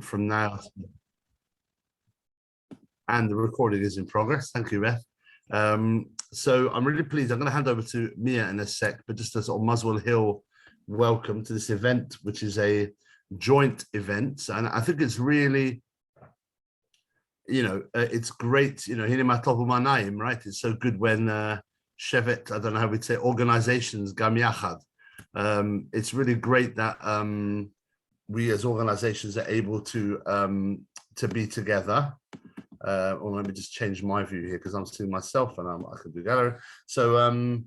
from now. And the recording is in progress. Thank you, Beth. So I'm really pleased. I'm going to hand over to Mia in a sec, but just a sort of Muswell Hill welcome to this event, which is a joint event. And I think it's really, it's great, right? It's so good when Shevet, I don't know how we'd say, organizations, Gam Yachad. It's really great that we as organizations are able to be together. Or let me just change my view here because I'm seeing myself and I can do gallery. So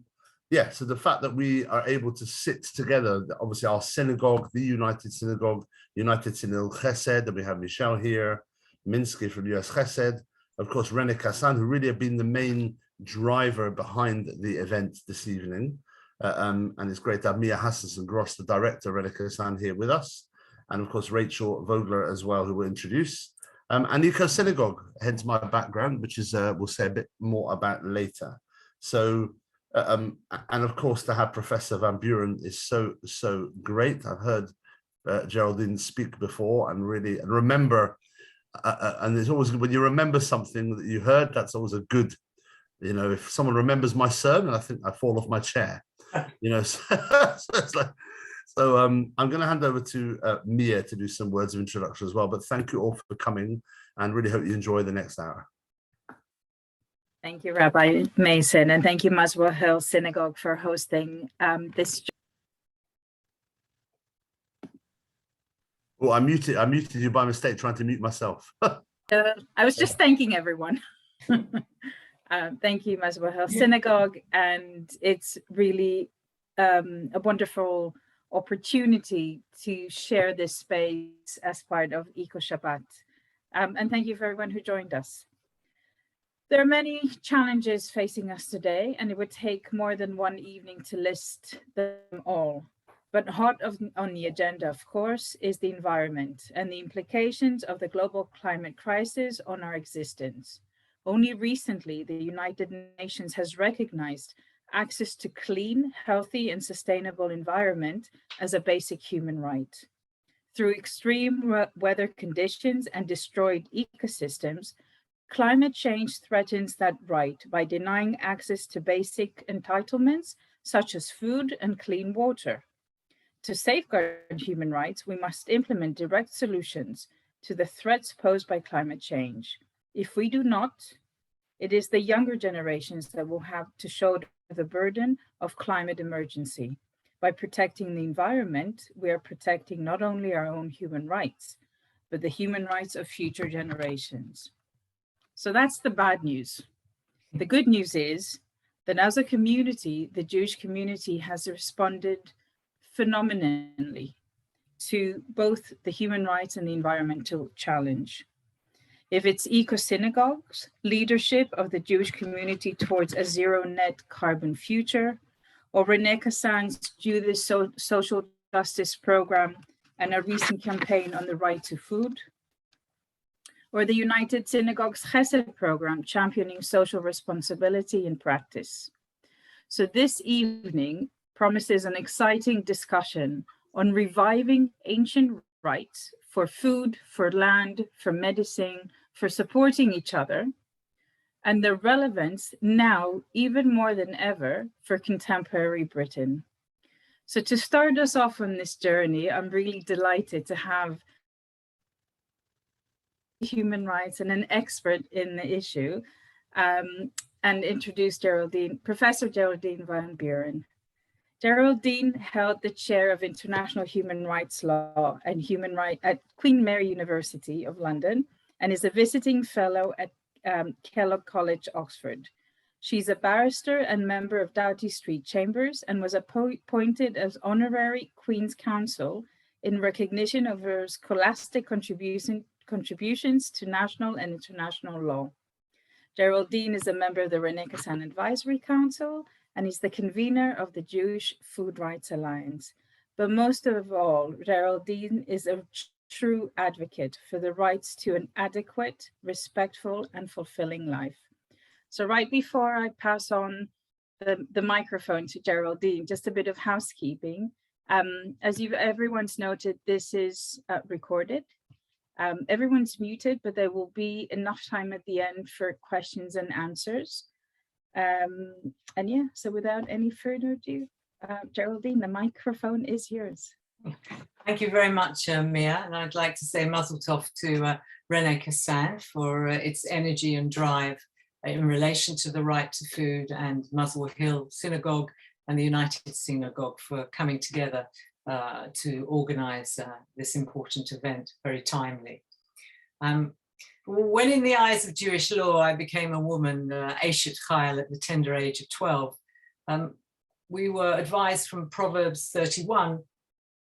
so the fact that we are able to sit together, obviously our synagogue, the United Synagogue Chesed, and we have Michelle here, Minsky from US Chesed, of course René Kassan, who really have been the main driver behind the event this evening. And it's great to have Mia Hassan-Gross, the director, René Kassan, here with us, and of course Rachel Vogler as well, who will introduce. And Eco Synagogue, hence my background, which is we'll say a bit more about later. So, and of course, to have Professor Van Beuren is so great. I've heard Geraldine speak before and really remember. And it's always when you remember something that you heard, that's always a good. If someone remembers my sermon, I think I fall off my chair. So it's like. So I'm going to hand over to Mia to do some words of introduction as well. But thank you all for coming and really hope you enjoy the next hour. Thank you, Rabbi Mason, and thank you, Muswell Hill Synagogue, for hosting this. Well, I muted you by mistake, trying to mute myself. I was just thanking everyone. Thank you, Muswell Hill Synagogue, and it's really a wonderful opportunity to share this space as part of Eco Shabbat. And thank you for everyone who joined us. There are many challenges facing us today, and it would take more than one evening to list them all. But hot on the agenda, of course, is the environment and the implications of the global climate crisis on our existence. Only recently, the United Nations has recognized access to clean, healthy, and sustainable environment as a basic human right. Through extreme weather conditions and destroyed ecosystems, climate change threatens that right by denying access to basic entitlements such as food and clean water. To safeguard human rights, we must implement direct solutions to the threats posed by climate change. If we do not, it is the younger generations that will have to shoulder the burden of climate emergency. By protecting the environment, we are protecting not only our own human rights, but the human rights of future generations. So that's the bad news. The good news is that as a community, the Jewish community has responded phenomenally to both the human rights and the environmental challenge. If it's Eco Synagogues, leadership of the Jewish community towards a zero net carbon future, or René Kassan's Jewish social justice program and a recent campaign on the right to food, or the United Synagogues Chesed program championing social responsibility in practice. So this evening promises an exciting discussion on reviving ancient rights for food, for land, for medicine, for supporting each other, and their relevance now even more than ever for contemporary Britain. So to start us off on this journey, I'm really delighted to have human rights and an expert in the issue, and introduce Professor Geraldine Van Beuren. Geraldine held the chair of International Human Rights Law and Human Rights at Queen Mary University of London and is a visiting fellow at Kellogg College, Oxford. She's a barrister and member of Doughty Street Chambers and was appointed as Honorary Queen's Counsel in recognition of her scholastic contributions to national and international law. Geraldine is a member of the René Kassan Advisory Council and is the convener of the Jewish Food Rights Alliance. But most of all, Geraldine is a true advocate for the rights to an adequate, respectful, and fulfilling life. So right before I pass on the microphone to Geraldine, just a bit of housekeeping. As everyone's noted, this is recorded. Everyone's muted, but there will be enough time at the end for questions and answers. And yeah, so without any further ado, Geraldine, the microphone is yours. Thank you very much, Mia. And I'd like to say mazel tov to René Cassin for its energy and drive in relation to the right to food, and Muswell Hill Synagogue and the United Synagogue for coming together to organize this important event, very timely. When in the eyes of Jewish law, I became a woman, Eshet Chayil, at the tender age of 12, we were advised from Proverbs 31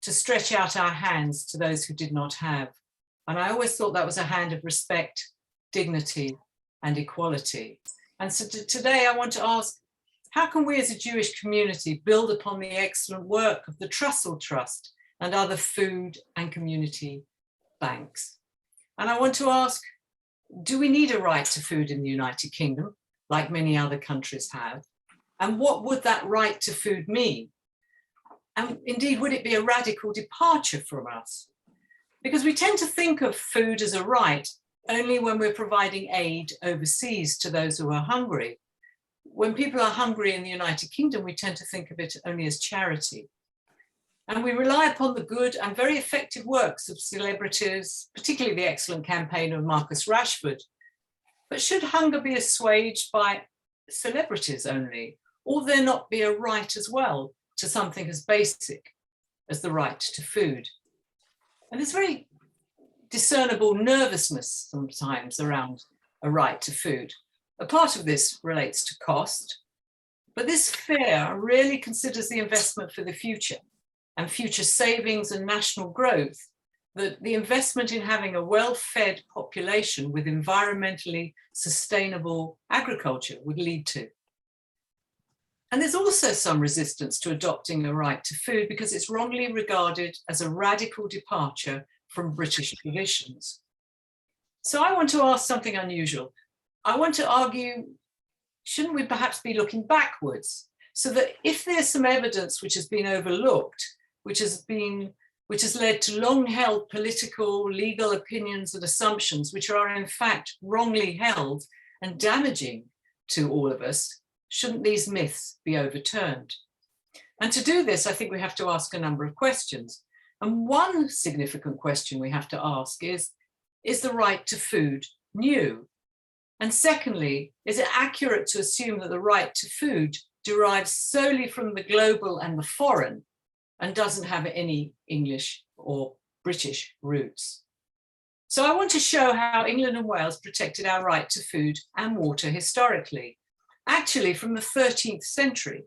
to stretch out our hands to those who did not have. And I always thought that was a hand of respect, dignity, and equality. And so today I want to ask, how can we as a Jewish community build upon the excellent work of the Trussell Trust and other food and community banks? And I want to ask, do we need a right to food in the United Kingdom, like many other countries have? And what would that right to food mean? And indeed, would it be a radical departure from us? Because we tend to think of food as a right only when we're providing aid overseas to those who are hungry. When people are hungry in the United Kingdom, we tend to think of it only as charity. And we rely upon the good and very effective works of celebrities, particularly the excellent campaign of Marcus Rashford. But should hunger be assuaged by celebrities only, or there not be a right as well to something as basic as the right to food? And there's very discernible nervousness sometimes around a right to food. A part of this relates to cost, but this fear really considers the investment for the future and future savings and national growth that the investment in having a well-fed population with environmentally sustainable agriculture would lead to. And there's also some resistance to adopting a right to food because it's wrongly regarded as a radical departure from British traditions. So I want to ask something unusual. I want to argue, shouldn't we perhaps be looking backwards, so that if there's some evidence which has been overlooked, which has led to long-held political, legal opinions and assumptions, which are in fact wrongly held and damaging to all of us, shouldn't these myths be overturned? And to do this, I think we have to ask a number of questions. And one significant question we have to ask is the right to food new? And secondly, is it accurate to assume that the right to food derives solely from the global and the foreign and doesn't have any English or British roots? So I want to show how England and Wales protected our right to food and water historically, actually from the 13th century.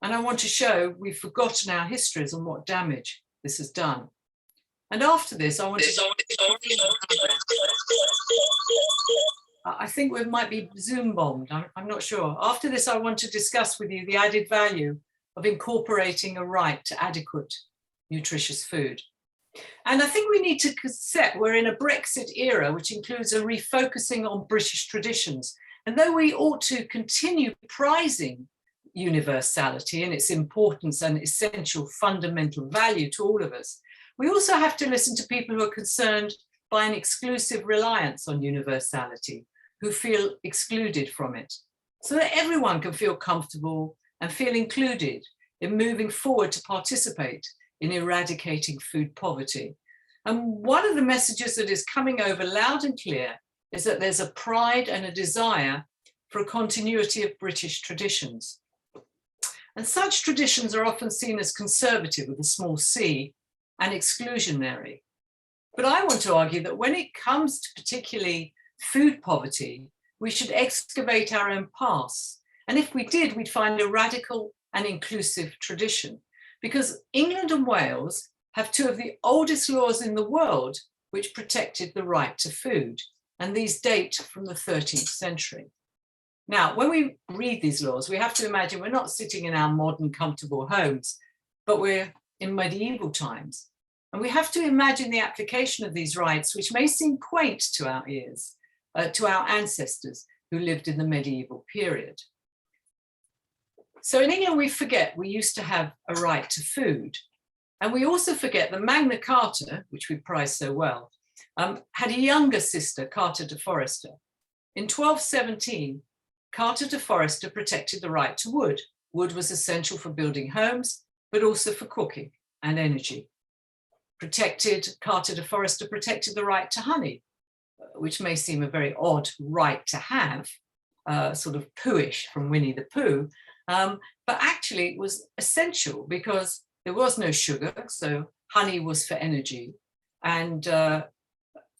And I want to show we've forgotten our histories and what damage this has done. And after this, I want to... I think we might be Zoom bombed, I'm not sure. After this, I want to discuss with you the added value of incorporating a right to adequate, nutritious food. And I think we need to accept we're in a Brexit era, which includes a refocusing on British traditions. And though we ought to continue prizing universality and its importance and essential fundamental value to all of us, we also have to listen to people who are concerned by an exclusive reliance on universality, who feel excluded from it, so that everyone can feel comfortable and feel included in moving forward to participate in eradicating food poverty. And one of the messages that is coming over loud and clear is that there's a pride and a desire for a continuity of British traditions. And such traditions are often seen as conservative with a small c and exclusionary. But I want to argue that when it comes to particularly food poverty, we should excavate our own past. And if we did, we'd find a radical and inclusive tradition, because England and Wales have two of the oldest laws in the world which protected the right to food. And these date from the 13th century. Now, when we read these laws, we have to imagine we're not sitting in our modern, comfortable homes, but we're in medieval times. And we have to imagine the application of these rights, which may seem quaint to our ears, to our ancestors who lived in the medieval period. So in England, we forget we used to have a right to food. And we also forget that Magna Carta, which we prize so well, had a younger sister, Carta de Forester. In 1217, Carta de Forester protected the right to wood. Wood was essential for building homes, but also for cooking and energy. Carta de Forester protected the right to honey, which may seem a very odd right to have, sort of pooish from Winnie the Pooh, but actually it was essential because there was no sugar, so honey was for energy, and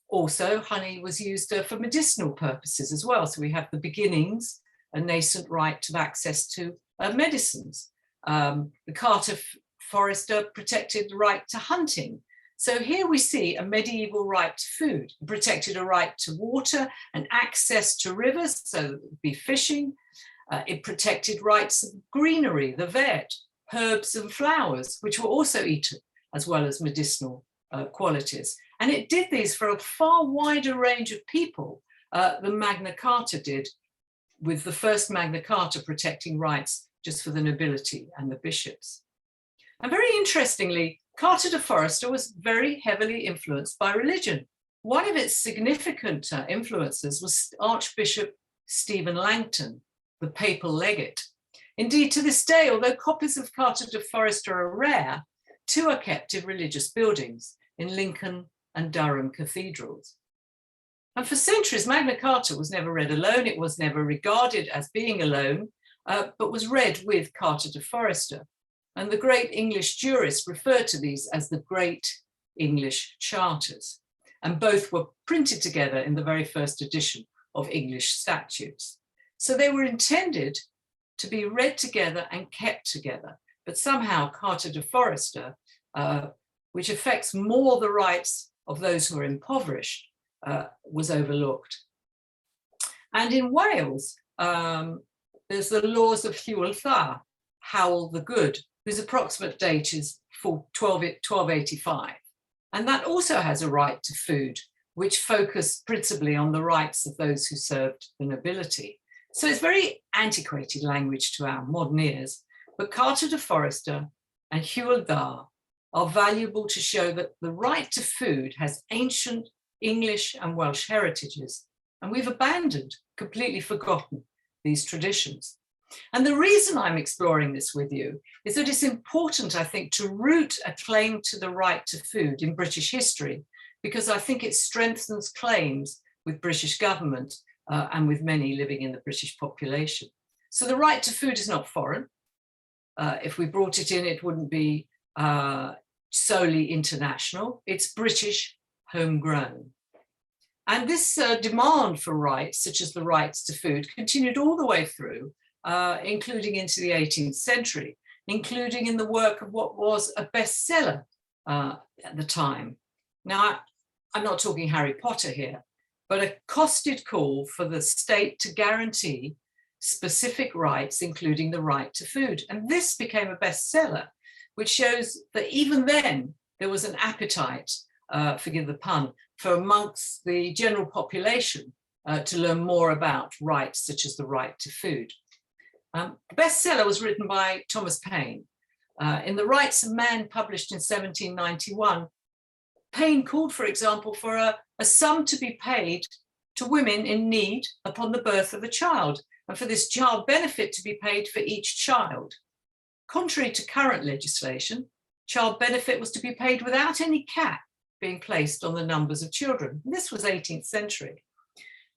also honey was used for medicinal purposes as well. So we have the beginnings, a nascent right to access to medicines. The Carta Forester protected the right to hunting. So here we see a medieval right to food. It protected a right to water and access to rivers, so it would be fishing. It protected rights of greenery, the vert, herbs and flowers, which were also eaten, as well as medicinal qualities. And it did these for a far wider range of people than Magna Carta did, with the first Magna Carta protecting rights just for the nobility and the bishops. And very interestingly, Carta de Forester was very heavily influenced by religion. One of its significant influences was Archbishop Stephen Langton, the papal legate. Indeed, to this day, although copies of Carta de Forester are rare, two are kept in religious buildings in Lincoln and Durham cathedrals. And for centuries, Magna Carta was never read alone. It was never regarded as being alone, but was read with Carta de Forester. And the great English jurists referred to these as the Great English Charters. And both were printed together in the very first edition of English statutes. So they were intended to be read together and kept together. But somehow Carta de Forester, which affects more the rights of those who are impoverished, was overlooked. And in Wales, there's the laws of Hywel Dda, Howell the Good, whose approximate date is 1285. And that also has a right to food, which focused principally on the rights of those who served the nobility. So it's very antiquated language to our modern ears, but Carta de Forester and Hywel Dda are valuable to show that the right to food has ancient English and Welsh heritages, and we've abandoned, completely forgotten these traditions. And the reason I'm exploring this with you is that it's important, I think, to root a claim to the right to food in British history, because I think it strengthens claims with British government and with many living in the British population. So the right to food is not foreign. If we brought it in, it wouldn't be solely international. It's British, homegrown. And this demand for rights, such as the rights to food, continued all the way through, including into the 18th century, including in the work of what was a bestseller at the time. Now, I'm not talking Harry Potter here, but a costed call for the state to guarantee specific rights, including the right to food. And this became a bestseller, which shows that even then there was an appetite, forgive the pun, for amongst the general population to learn more about rights, such as the right to food. The bestseller was written by Thomas Paine. In The Rights of Man, published in 1791, Paine called, for example, for a sum to be paid to women in need upon the birth of a child, and for this child benefit to be paid for each child. Contrary to current legislation, child benefit was to be paid without any cap being placed on the numbers of children. And this was 18th century.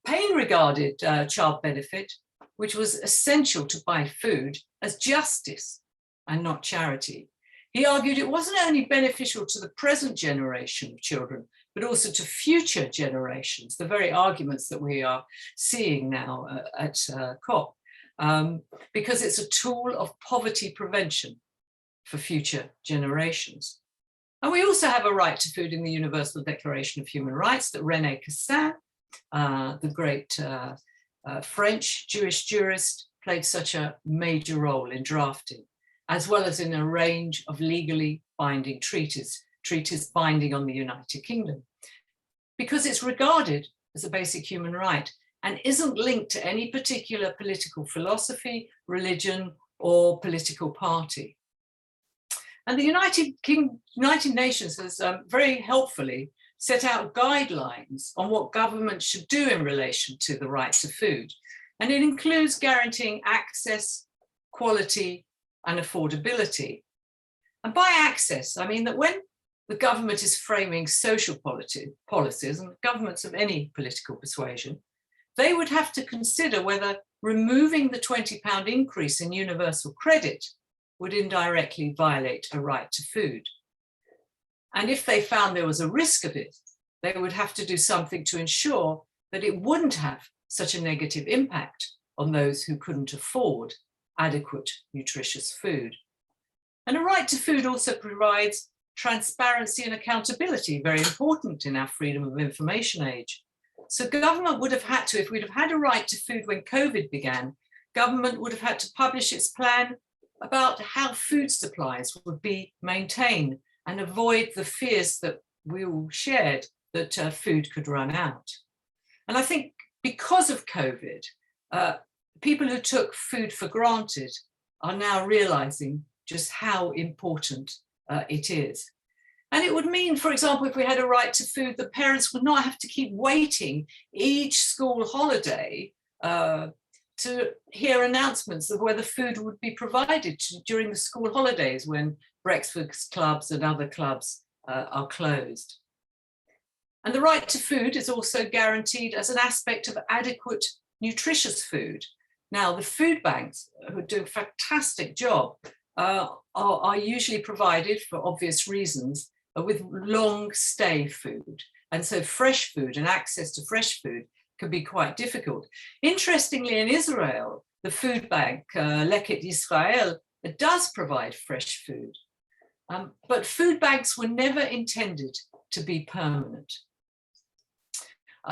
Paine regarded child benefit, which was essential to buy food, as justice and not charity. He argued it wasn't only beneficial to the present generation of children, but also to future generations, the very arguments that we are seeing now at COP, because it's a tool of poverty prevention for future generations. And we also have a right to food in the Universal Declaration of Human Rights that René Cassin, the great French Jewish jurist, played such a major role in drafting, as well as in a range of legally binding treaties binding on the United Kingdom, because it's regarded as a basic human right and isn't linked to any particular political philosophy, religion, or political party. And the United Nations has very helpfully set out guidelines on what government should do in relation to the right to food. And it includes guaranteeing access, quality, and affordability. And by access, I mean that when the government is framing social policies, and governments of any political persuasion, they would have to consider whether removing the £20 increase in universal credit would indirectly violate a right to food. And if they found there was a risk of it, they would have to do something to ensure that it wouldn't have such a negative impact on those who couldn't afford adequate, nutritious food. And a right to food also provides transparency and accountability, very important in our freedom of information age. So government would have had to, if we'd have had a right to food when COVID began, government would have had to publish its plan about how food supplies would be maintained and avoid the fears that we all shared that food could run out. And I think because of COVID, people who took food for granted are now realizing just how important it is. And it would mean, for example, if we had a right to food, the parents would not have to keep waiting each school holiday to hear announcements of whether food would be provided during the school holidays when breakfast clubs and other clubs are closed. And the right to food is also guaranteed as an aspect of adequate, nutritious food. Now, the food banks, who do a fantastic job, are usually provided, for obvious reasons, with long stay food. And so fresh food and access to fresh food can be quite difficult. Interestingly, in Israel, the food bank, Leket Israel, does provide fresh food. But food banks were never intended to be permanent.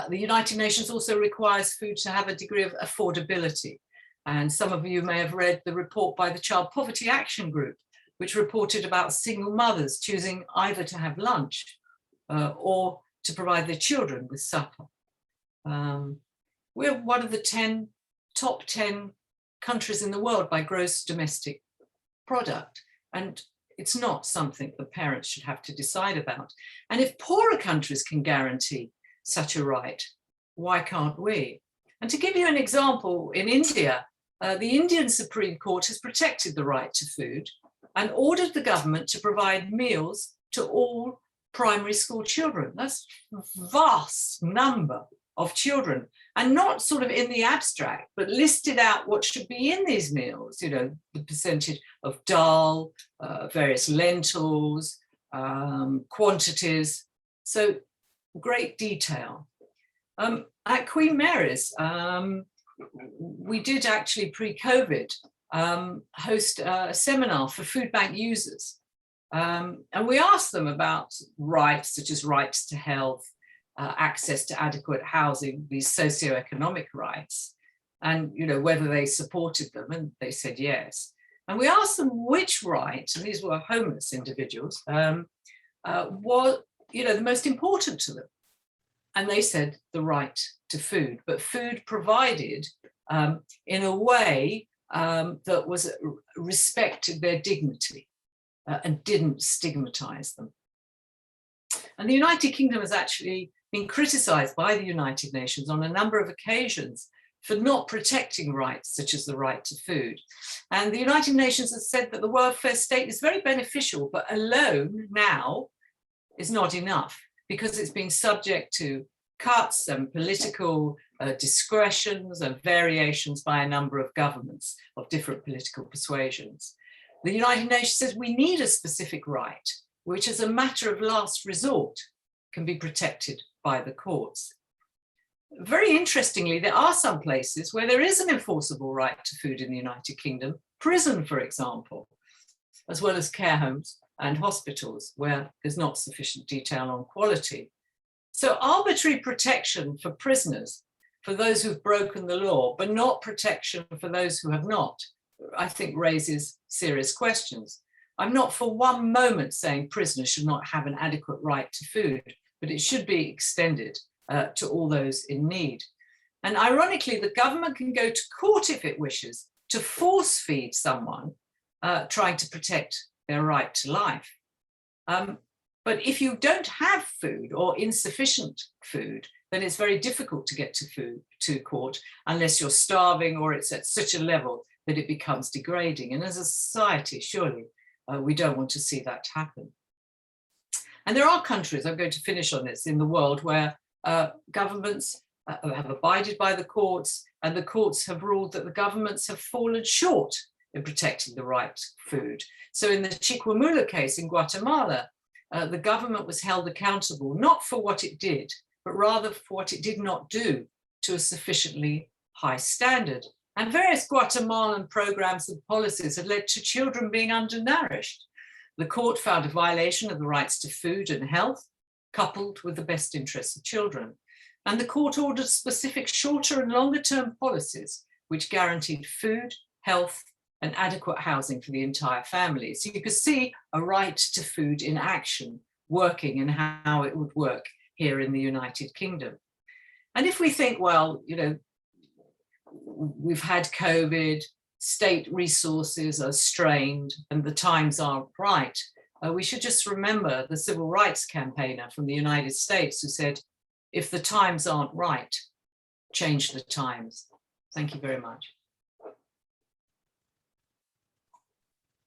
The United Nations also requires food to have a degree of affordability. And some of you may have read the report by the Child Poverty Action Group, which reported about single mothers choosing either to have lunch or to provide their children with supper. We're one of the top 10 countries in the world by gross domestic product. And it's not something that parents should have to decide about. And if poorer countries can guarantee such a right, why can't we? And to give you an example, in India, the Indian Supreme Court has protected the right to food and ordered the government to provide meals to all primary school children. That's a vast number of children, and not sort of in the abstract, but listed out what should be in these meals, you know, the percentage of dal, various lentils, quantities. So great detail. At Queen Mary's, we did actually pre-COVID host a seminar for food bank users. And we asked them about rights such as rights to health, access to adequate housing, these socioeconomic rights, and you know whether they supported them, and they said yes. And we asked them which rights, and these were homeless individuals, was the most important to them. And they said the right to food, but food provided in a way that was respected their dignity and didn't stigmatize them. And the United Kingdom has actually been criticized by the United Nations on a number of occasions for not protecting rights such as the right to food. And the United Nations has said that the welfare state is very beneficial, but alone now is not enough, because it's been subject to cuts and political discretions and variations by a number of governments of different political persuasions. The United Nations says we need a specific right, which as a matter of last resort can be protected by the courts. Very interestingly, there are some places where there is an enforceable right to food in the United Kingdom, prison, for example, as well as care homes and hospitals where there's not sufficient detail on quality. So arbitrary protection for prisoners, for those who've broken the law, but not protection for those who have not, I think raises serious questions. I'm not for one moment saying prisoners should not have an adequate right to food, but it should be extended to all those in need. And ironically, the government can go to court if it wishes to force feed someone trying to protect their right to life. But if you don't have food or insufficient food, then it's very difficult to get to court unless you're starving or it's at such a level that it becomes degrading. And as a society, surely we don't want to see that happen. And there are countries, I'm going to finish on this, in the world where governments have abided by the courts, and the courts have ruled that the governments have fallen short in protecting the right to food. So in the Chiquimula case in Guatemala, the government was held accountable, not for what it did, but rather for what it did not do to a sufficiently high standard. And various Guatemalan programs and policies had led to children being undernourished. The court found a violation of the rights to food and health, coupled with the best interests of children. And the court ordered specific shorter and longer term policies which guaranteed food, health, and adequate housing for the entire family. So you could see a right to food in action working and how it would work here in the United Kingdom. And if we think, well, you know, we've had COVID, state resources are strained and the times aren't right, we should just remember the civil rights campaigner from the United States who said, if the times aren't right, change the times. Thank you very much.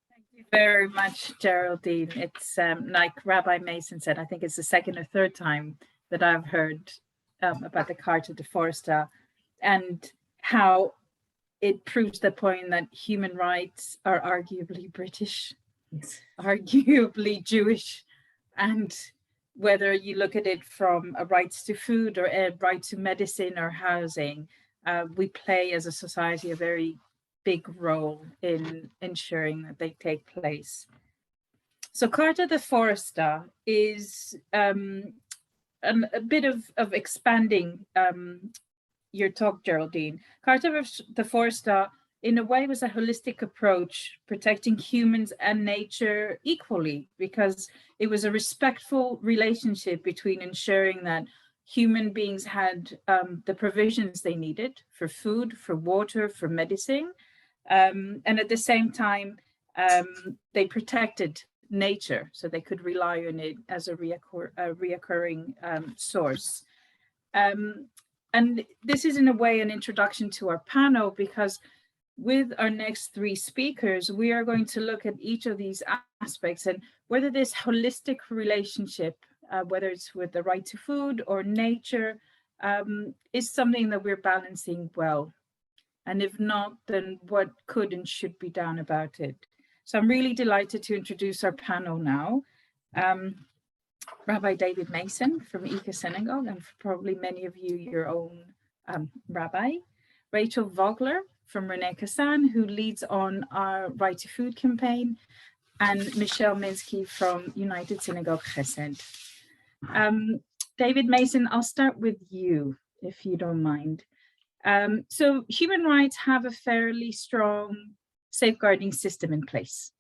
Thank you very much, Geraldine. It's like Rabbi Mason said, I think it's the second or third time that I've heard about the Carta de Foresta and how it proves the point that human rights are arguably British, Yes. arguably Jewish, and whether you look at it from a rights to food or a right to medicine or housing, we play as a society a very big role in ensuring that they take place. So Carta de Foresta is a bit of expanding your talk, Geraldine. Carta de Foresta, in a way, was a holistic approach, protecting humans and nature equally, because it was a respectful relationship between ensuring that human beings had the provisions they needed for food, for water, for medicine, and at the same time, they protected nature, so they could rely on it as a reoccurring source. And this is in a way an introduction to our panel, because with our next three speakers, we are going to look at each of these aspects and whether this holistic relationship, whether it's with the right to food or nature, is something that we're balancing well. And if not, then what could and should be done about it? So I'm really delighted to introduce our panel now. Rabbi David Mason from Eco Synagogue, and for probably many of you, your own rabbi. Rachel Vogler from Renee Kassan, who leads on our Right to Food campaign, and Michelle Minsky from United Synagogue Chesed. David Mason, I'll start with you, if you don't mind. So human rights have a fairly strong safeguarding system in place.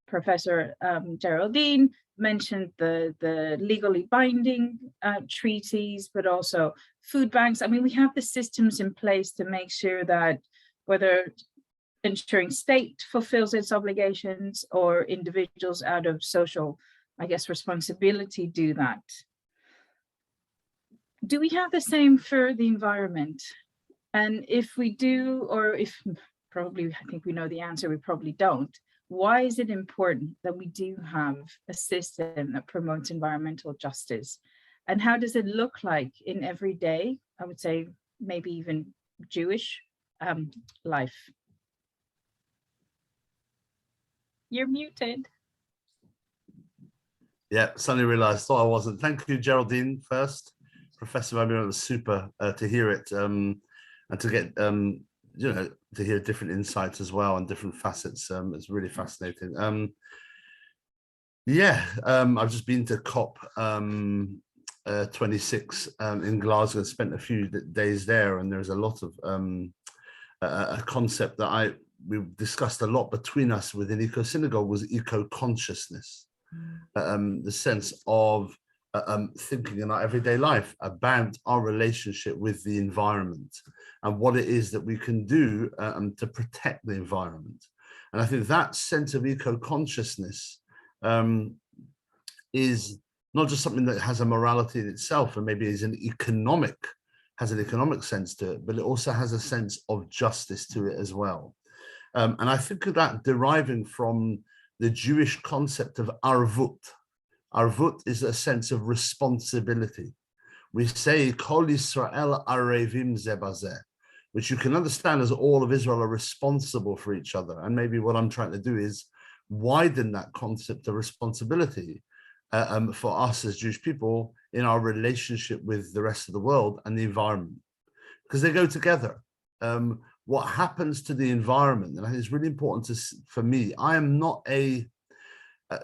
Professor Geraldine mentioned the legally binding treaties, but also food banks. I mean, we have the systems in place to make sure that whether ensuring state fulfills its obligations or individuals out of social, I guess, responsibility do that. Do we have the same for the environment? And if we do, or if probably, I think we know the answer, we probably don't. Why is it important that we do have a system that promotes environmental justice? And how does it look like in everyday, I would say maybe even Jewish life? You're muted. Yeah, suddenly realized, thought I wasn't. Thank you, Geraldine, first. Professor Van Beuren, it was super to hear it and to get, you know, to hear different insights as well and different facets. It's really fascinating. I've just been to COP 26 in Glasgow and spent a few days there, and there's a lot of a concept that we've discussed a lot between us within Eco Synagogue was eco-consciousness, the sense of thinking in our everyday life about our relationship with the environment and what it is that we can do to protect the environment. And I think that sense of eco-consciousness is not just something that has a morality in itself and maybe has an economic sense to it, but it also has a sense of justice to it as well. And I think of that deriving from the Jewish concept of arvut. Arvut is a sense of responsibility. We say Kol Yisrael arevim ze bazeh, which you can understand as all of Israel are responsible for each other. And maybe what I'm trying to do is widen that concept of responsibility for us as Jewish people in our relationship with the rest of the world and the environment, because they go together. What happens to the environment, and I think it's really important for me. I am not a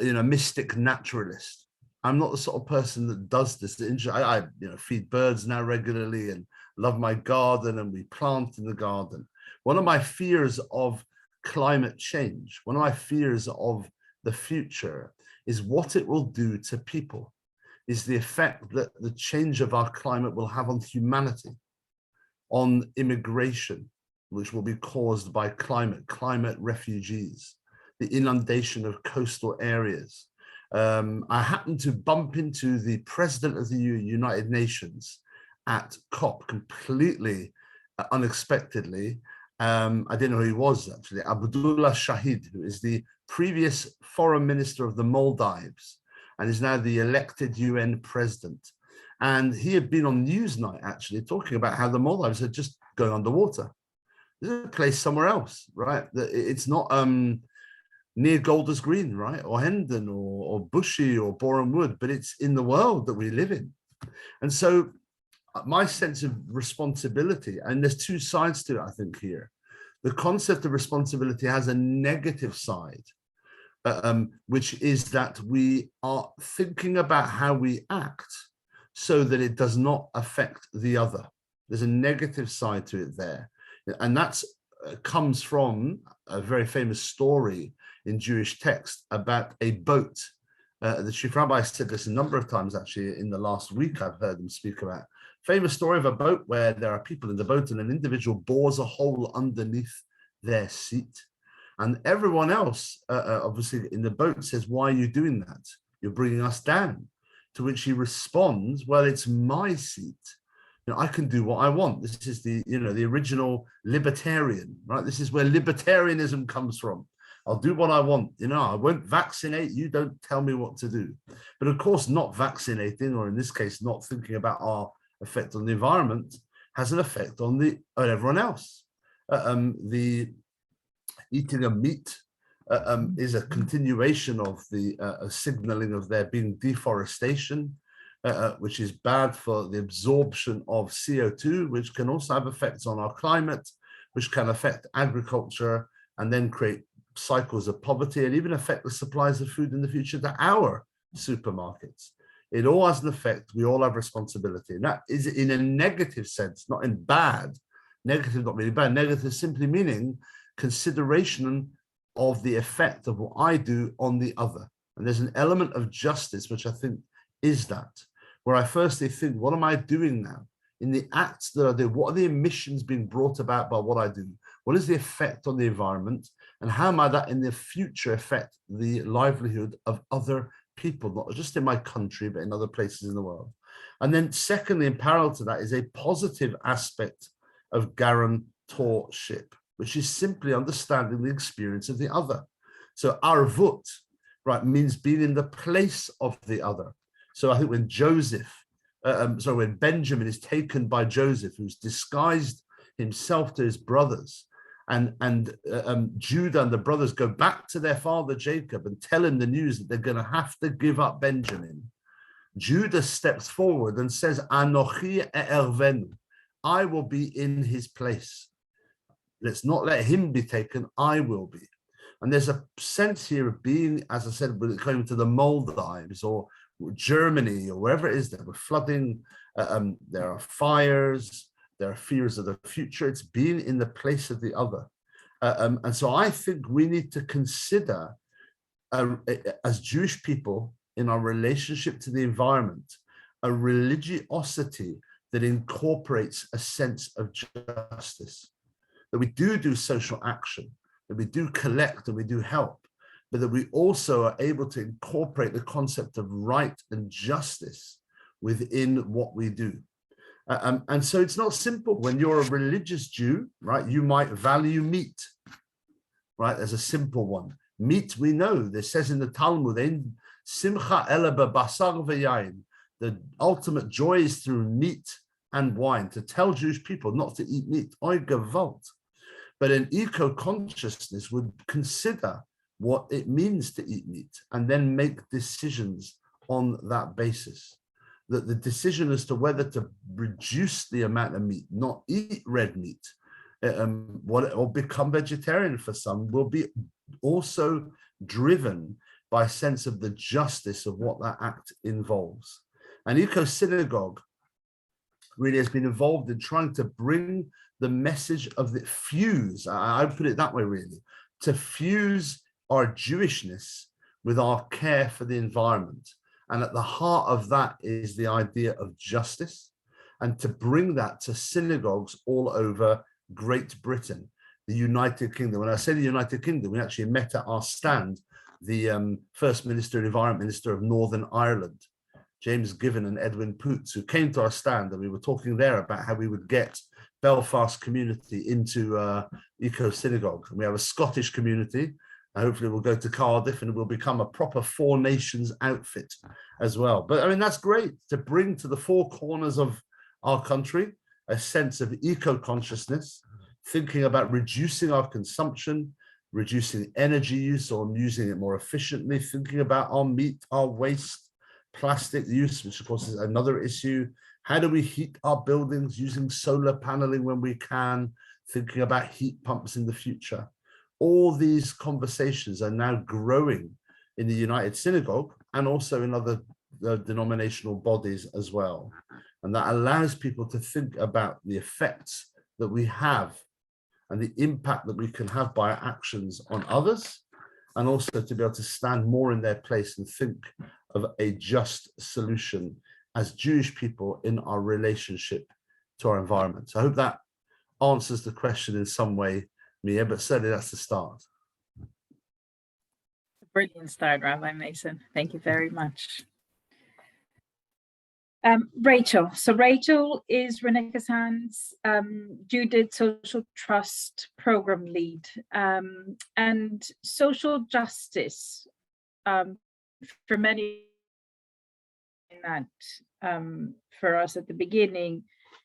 mystic naturalist. I'm not the sort of person that does this. I feed birds now regularly and love my garden, and we plant in the garden. One of my fears of climate change, one of my fears of the future, is what it will do to people, is the effect that the change of our climate will have on humanity, on immigration, which will be caused by climate refugees, the inundation of coastal areas. I happened to bump into the president of the United Nations at COP completely unexpectedly. I didn't know who he was actually, Abdullah Shahid, who is the previous foreign minister of the Maldives and is now the elected UN president. And he had been on Newsnight actually talking about how the Maldives are just going underwater. There's a place somewhere else, right? It's not near Golders Green, right? Or Hendon or Bushy or Boreham Wood, but it's in the world that we live in. And so my sense of responsibility, and there's two sides to it, I think, here. The concept of responsibility has a negative side, which is that we are thinking about how we act so that it does not affect the other. There's a negative side to it there. And that comes from a very famous story in Jewish text about a boat. The chief rabbi said this a number of times, actually, in the last week I've heard him speak about. Famous story of a boat where there are people in the boat and an individual bores a hole underneath their seat. And everyone else, obviously, in the boat says, "Why are you doing that? You're bringing us down." To which he responds, "Well, it's my seat. I can do what I want." This is the original libertarian, right? This is where libertarianism comes from. I'll do what I want. I won't vaccinate. You don't tell me what to do. But of course, not vaccinating, or in this case, not thinking about our effect on the environment, has an effect on everyone else. The eating of meat is a continuation of the signaling of there being deforestation, which is bad for the absorption of CO2, which can also have effects on our climate, which can affect agriculture and then create cycles of poverty and even affect the supplies of food in the future to our supermarkets. It all has an effect. We all have responsibility. And that is in a negative sense, not in bad. Negative, not really bad. Negative simply meaning consideration of the effect of what I do on the other. And there's an element of justice, which I think is that, where I firstly think, what am I doing now? In the acts that I do, what are the emissions being brought about by what I do? What is the effect on the environment? And how might that in the future affect the livelihood of other people, not just in my country, but in other places in the world? And then secondly, in parallel to that, is a positive aspect of guarantorship, which is simply understanding the experience of the other. So arvut, right, means being in the place of the other. So I think when when Benjamin is taken by Joseph, who's disguised himself to his brothers, and Judah and the brothers go back to their father Jacob and tell him the news that they're going to have to give up Benjamin, Judah steps forward and says, "Anochi e'ervenu," I will be in his place. Let's not let him be taken, I will be. And there's a sense here of being, as I said, when it came to the Maldives or Germany or wherever it is, there were flooding, there are fires, there are fears of the future. It's being in the place of the other. And so I think we need to consider, as Jewish people, in our relationship to the environment, a religiosity that incorporates a sense of justice, that we do social action, that we do collect and we do help, but that we also are able to incorporate the concept of right and justice within what we do. And so it's not simple. When you're a religious Jew, right, you might value meat, right, as a simple one. Meat, we know, this says in the Talmud, in simcha ela b'basar v'yayin, the ultimate joy is through meat and wine. To tell Jewish people not to eat meat, oy gewalt. But an eco-consciousness would consider what it means to eat meat and then make decisions on that basis. That the decision as to whether to reduce the amount of meat, not eat red meat, or become vegetarian for some, will be also driven by a sense of the justice of what that act involves. And Eco Synagogue really has been involved in trying to bring the message of the fuse, I put it that way really, to fuse our Jewishness with our care for the environment. And at the heart of that is the idea of justice, and to bring that to synagogues all over Great Britain, the United Kingdom. When I say the United Kingdom, we actually met at our stand, the First Minister and Environment Minister of Northern Ireland, James Given and Edwin Poots, who came to our stand, and we were talking there about how we would get Belfast community into Eco Synagogue. And we have a Scottish community. Hopefully we'll go to Cardiff and we'll become a proper Four Nations outfit as well. But I mean, that's great to bring to the four corners of our country a sense of eco-consciousness, thinking about reducing our consumption, reducing energy use or using it more efficiently, thinking about our meat, our waste, plastic use, which of course is another issue. How do we heat our buildings using solar paneling when we can, thinking about heat pumps in the future. All these conversations are now growing in the United Synagogue and also in other denominational bodies as well. And that allows people to think about the effects that we have and the impact that we can have by our actions on others, and also to be able to stand more in their place and think of a just solution as Jewish people in our relationship to our environment. So I hope that answers the question in some way, Mia, but certainly that's the start. Brilliant start, Rabbi Mason. Thank you very much. Rachel. So Rachel is Renee Kazan's Judith Social Trust Program Lead, and social justice for many that for us at the beginning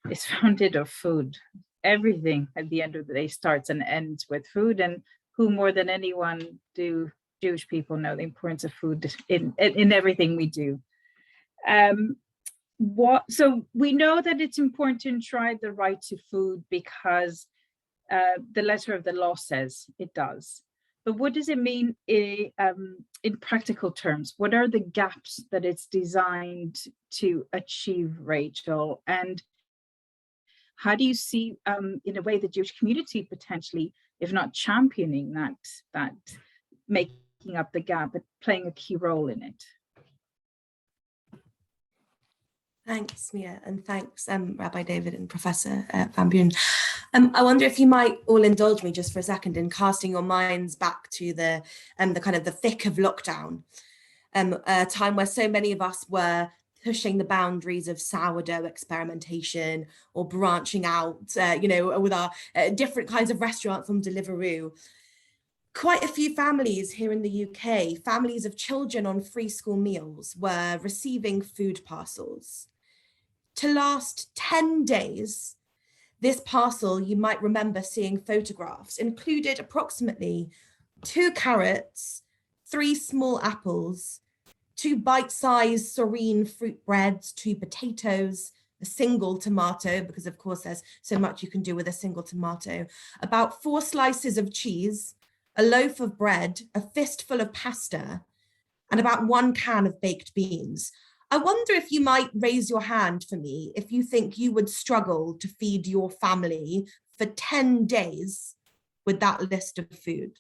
is founded of food. Everything at the end of the day starts and ends with food, and who more than anyone do Jewish people know the importance of food in everything we do. So we know that it's important to enshrine the right to food because the letter of the law says it does. But what does it mean in practical terms? What are the gaps that it's designed to achieve, Rachel? And how do you see, in a way, the Jewish community potentially, if not championing that making up the gap, but playing a key role in it? Thanks, Mia, and thanks, Rabbi David and Professor Van Beuren. I wonder if you might all indulge me just for a second in casting your minds back to the kind of the thick of lockdown, a time where so many of us were pushing the boundaries of sourdough experimentation or branching out, with our different kinds of restaurants on Deliveroo. Quite a few families here in the UK, families of children on free school meals, were receiving food parcels. To last 10 days, this parcel, you might remember seeing photographs, included approximately 2 carrots, 3 small apples, 2 bite-sized serene fruit breads, 2 potatoes, a single tomato, because of course there's so much you can do with a single tomato, about 4 slices of cheese, a loaf of bread, a fistful of pasta, and about 1 can of baked beans. I wonder if you might raise your hand for me if you think you would struggle to feed your family for 10 days with that list of food.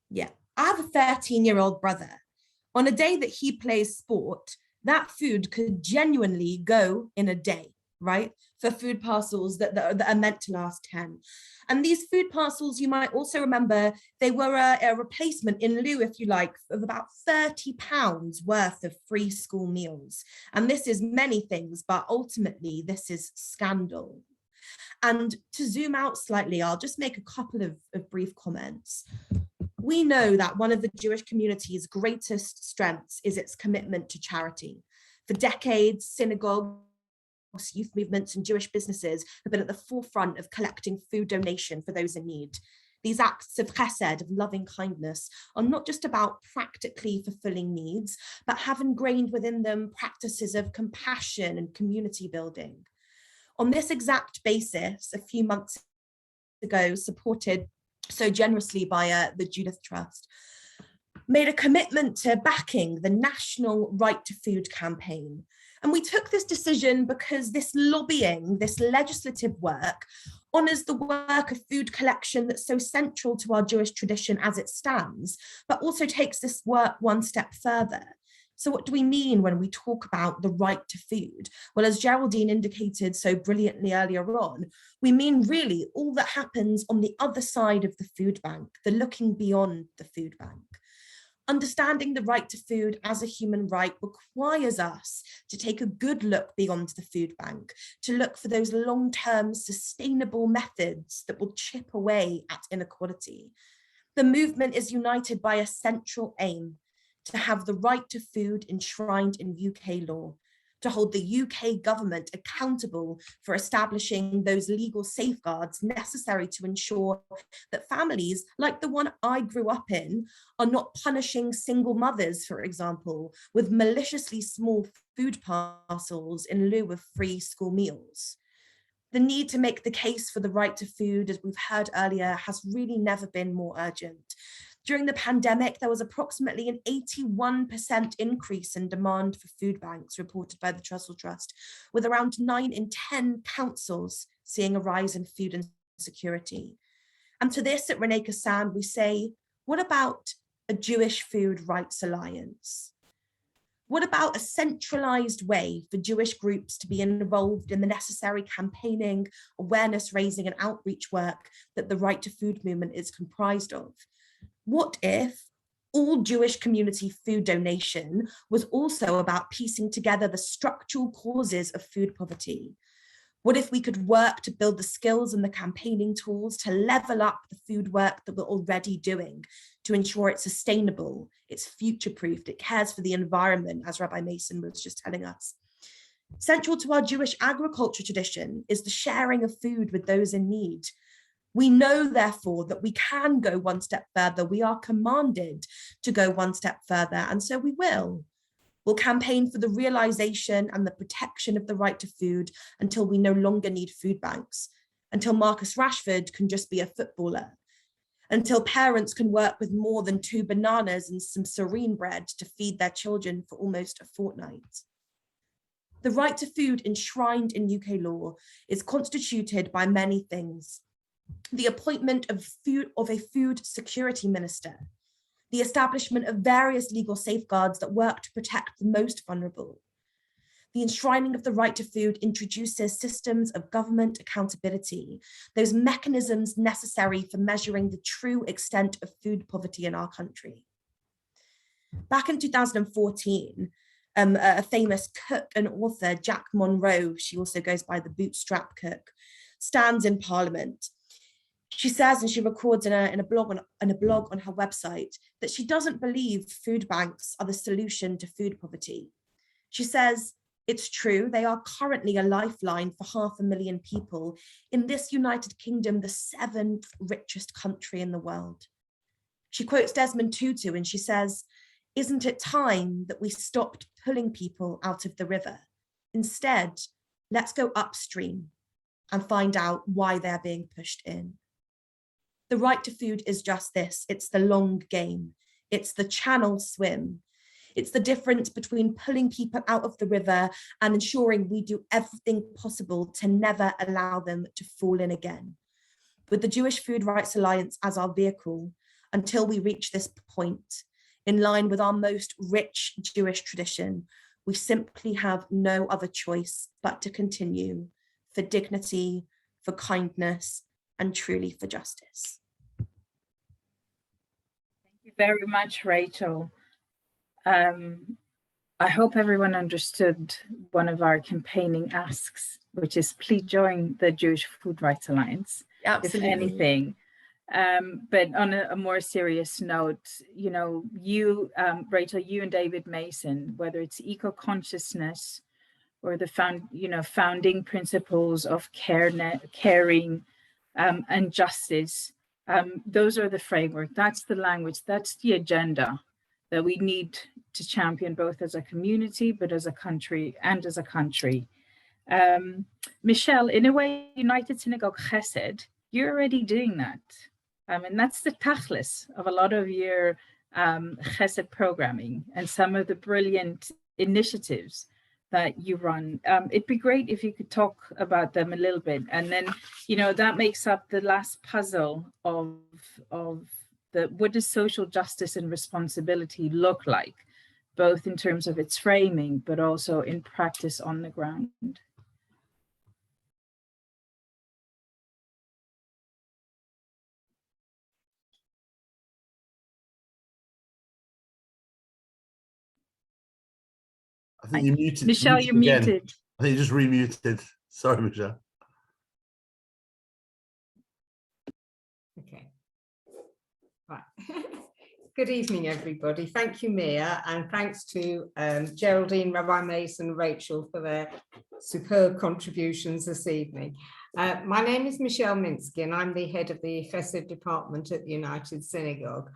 Yeah, I have a 13-year-old brother. On a day that he plays sport, that food could genuinely go in a day. right? For food parcels that are meant to last 10. And these food parcels, you might also remember, they were a replacement in lieu, if you like, of about £30 worth of free school meals. And this is many things, but ultimately this is scandal. And to zoom out slightly, I'll just make a couple of brief comments. We know that one of the Jewish community's greatest strengths is its commitment to charity. For decades, synagogues, youth movements, and Jewish businesses have been at the forefront of collecting food donation for those in need. These acts of chesed, of loving kindness, are not just about practically fulfilling needs, but have ingrained within them practices of compassion and community building. On this exact basis, a few months ago, supported so generously by the Judith Trust, made a commitment to backing the National Right to Food campaign. And we took this decision because this lobbying, this legislative work, honours the work of food collection that's so central to our Jewish tradition as it stands, but also takes this work one step further. So what do we mean when we talk about the right to food? Well, as Geraldine indicated so brilliantly earlier on, we mean really all that happens on the other side of the food bank, the looking beyond the food bank. Understanding the right to food as a human right requires us to take a good look beyond the food bank, to look for those long-term sustainable methods that will chip away at inequality. The movement is united by a central aim: to have the right to food enshrined in UK law, to hold the UK government accountable for establishing those legal safeguards necessary to ensure that families like the one I grew up in are not punishing single mothers, for example, with maliciously small food parcels in lieu of free school meals. The need to make the case for the right to food, as we've heard earlier, has really never been more urgent. During the pandemic, there was approximately an 81% increase in demand for food banks reported by the Trussell Trust, with around 9 in 10 councils seeing a rise in food insecurity. And to this at Renee Kassan, we say, what about a Jewish Food Rights Alliance? What about a centralized way for Jewish groups to be involved in the necessary campaigning, awareness raising, and outreach work that the Right to Food movement is comprised of? What if all Jewish community food donation was also about piecing together the structural causes of food poverty? What if we could work to build the skills and the campaigning tools to level up the food work that we're already doing, to ensure it's sustainable, it's future-proofed, it cares for the environment, as Rabbi Mason was just telling us? Central to our Jewish agriculture tradition is the sharing of food with those in need. We know, therefore, that we can go one step further. We are commanded to go one step further, and so we will. We'll campaign for the realization and the protection of the right to food until we no longer need food banks, until Marcus Rashford can just be a footballer, until parents can work with more than 2 bananas and some serene bread to feed their children for almost a fortnight. The right to food enshrined in UK law is constituted by many things: the appointment of a food security minister, the establishment of various legal safeguards that work to protect the most vulnerable. The enshrining of the right to food introduces systems of government accountability, those mechanisms necessary for measuring the true extent of food poverty in our country. Back in 2014, a famous cook and author, Jack Monroe, she also goes by the Bootstrap Cook, stands in Parliament. She says, and she records in a blog on her website, that she doesn't believe food banks are the solution to food poverty. She says, it's true, they are currently a lifeline for 500,000 people in this United Kingdom, the 7th richest country in the world. She quotes Desmond Tutu and she says, isn't it time that we stopped pulling people out of the river? Instead, let's go upstream and find out why they're being pushed in. The right to food is just this. It's the long game. It's the channel swim. It's the difference between pulling people out of the river and ensuring we do everything possible to never allow them to fall in again. With the Jewish Food Rights Alliance as our vehicle, until we reach this point, in line with our most rich Jewish tradition, We simply have no other choice but to continue for dignity, for kindness, and truly for justice. Thank you very much, Rachel. I hope everyone understood one of our campaigning asks, which is please join the Jewish Food Rights Alliance, Absolutely. if anything. But on a more serious note, you know, you, Rachel, you and David Mason, whether it's eco-consciousness or the founding principles of caring and justice, those are the framework. That's the language. That's the agenda that we need to champion both as a community, but as a country and as a country. Michelle, in a way, United Synagogue Chesed, you're already doing that. And that's the tachlis of a lot of your Chesed programming and some of the brilliant initiatives that you run. It'd be great if you could talk about them a little bit. And then, you know, that makes up the last puzzle of what does social justice and responsibility look like, both in terms of its framing, but also in practice on the ground. I think you muted. Michelle, you're again. muted. I think you just remuted. Sorry, Michelle. Okay. Right. Good evening, everybody. Thank you, Mia, and thanks to Geraldine, Rabbi Mason, Rachel for their superb contributions this evening. My name is Michelle Minsky, and I'm the head of the Festive Department at the United Synagogue.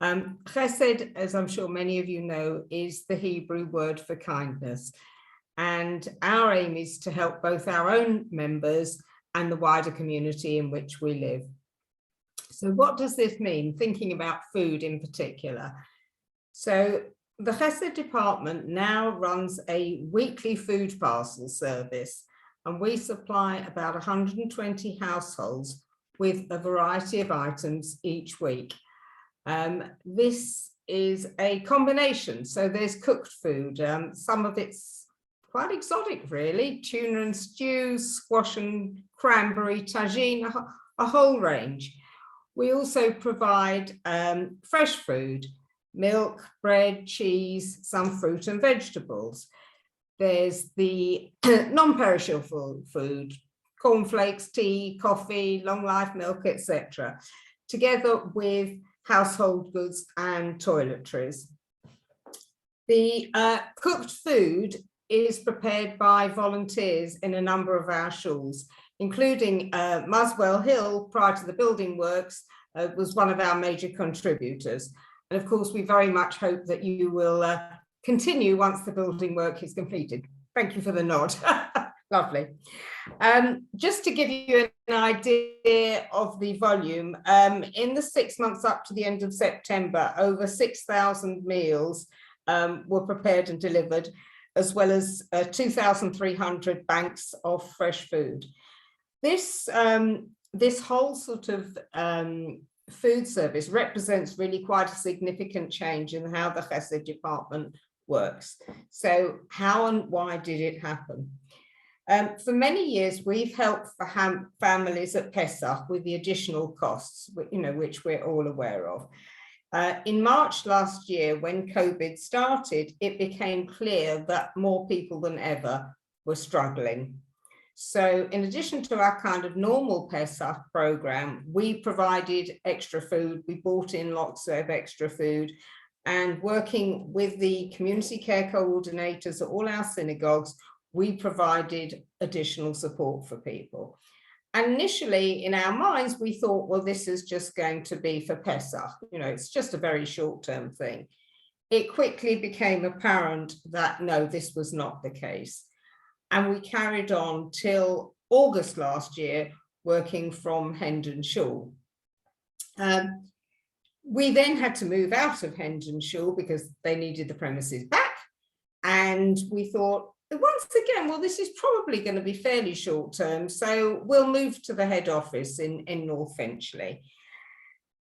Chesed, as I'm sure many of you know, is the Hebrew word for kindness. And our aim is to help both our own members and the wider community in which we live. So what does this mean, thinking about food in particular? So the Chesed Department now runs a weekly food parcel service, and we supply about 120 households with a variety of items each week. This is a combination, so there's cooked food, some of it's quite exotic really, tuna and stew, squash and cranberry, tagine, a whole range. We also provide fresh food, milk, bread, cheese, some fruit and vegetables. There's the non-perishable food, cornflakes, tea, coffee, long life milk, etc., together with household goods and toiletries. The cooked food is prepared by volunteers in a number of our shuls, including Muswell Hill, prior to the building works, was one of our major contributors. And of course, we very much hope that you will continue once the building work is completed. Thank you for the nod. Lovely. Just to give you an idea of the volume, in the 6 months up to the end of September, over 6,000 meals were prepared and delivered, as well as 2,300 banks of fresh food. This whole sort of food service represents really quite a significant change in how the Chesed Department works. So how and why did it happen? For many years, we've helped families at Pesach with the additional costs, which we're all aware of. In March last year, when COVID started, it became clear that more people than ever were struggling. So in addition to our kind of normal Pesach program, we provided extra food. We bought in lots of extra food, and working with the community care coordinators at all our synagogues, we provided additional support for people. And initially in our minds, we thought, well, this is just going to be for Pesach. It's just a very short-term thing. It quickly became apparent that no, this was not the case. And we carried on till August last year, working from Hendon Shul. We then had to move out of Hendon Shul because they needed the premises back. And we thought, once again, well, this is probably going to be fairly short term, so we'll move to the head office in North Finchley.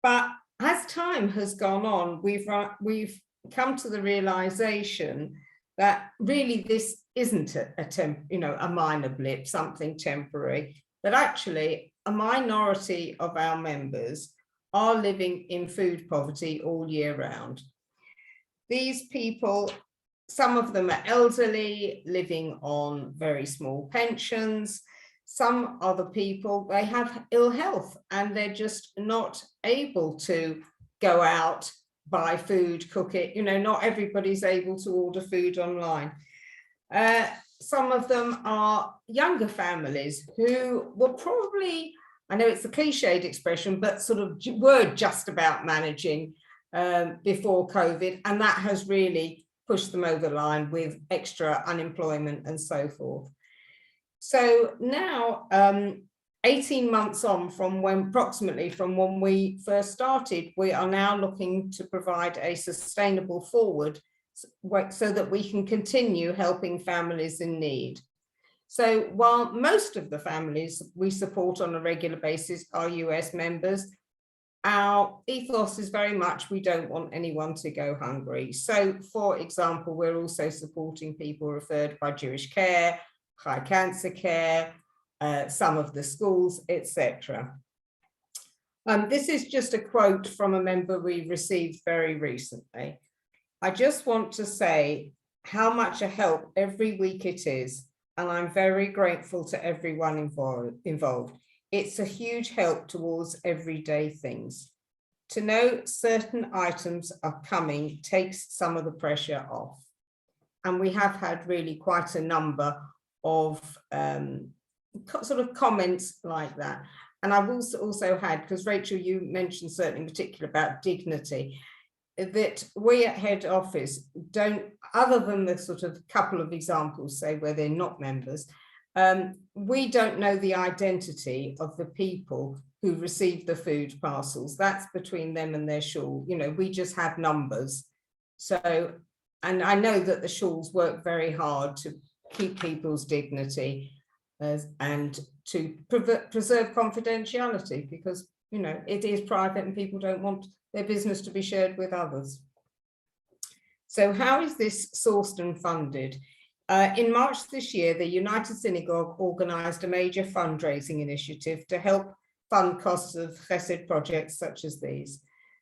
But as time has gone on, we've come to the realization that really this isn't a minor blip, something temporary, that actually a minority of our members are living in food poverty all year round. These people, some of them are elderly, living on very small pensions. Some other people, they have ill health and they're just not able to go out, buy food, cook it. Not everybody's able to order food online. Some of them are younger families who were probably, I know it's a cliched expression, but sort of were just about managing before COVID, and that has really pushed them over the line with extra unemployment and so forth. So now, 18 months on from when we first started, we are now looking to provide a sustainable forward so that we can continue helping families in need. So while most of the families we support on a regular basis are US members, our ethos is very much we don't want anyone to go hungry. So for example, we're also supporting people referred by Jewish Care, High Cancer Care, some of the schools, etc. This is just a quote from a member we received very recently. I just want to say how much a help every week it is, and I'm very grateful to everyone involved. It's a huge help towards everyday things. To know certain items are coming takes some of the pressure off. And we have had really quite a number of sort of comments like that. And I've also had, because Rachel, you mentioned certainly in particular about dignity, that we at head office don't, other than the sort of couple of examples, say where they're not members, we don't know the identity of the people who receive the food parcels. That's between them and their shul. We just have numbers. So, and I know that the shuls work very hard to keep people's dignity and to preserve confidentiality, because it is private and people don't want their business to be shared with others. So how is this sourced and funded? In March this year, the United Synagogue organised a major fundraising initiative to help fund costs of Festive projects such as these.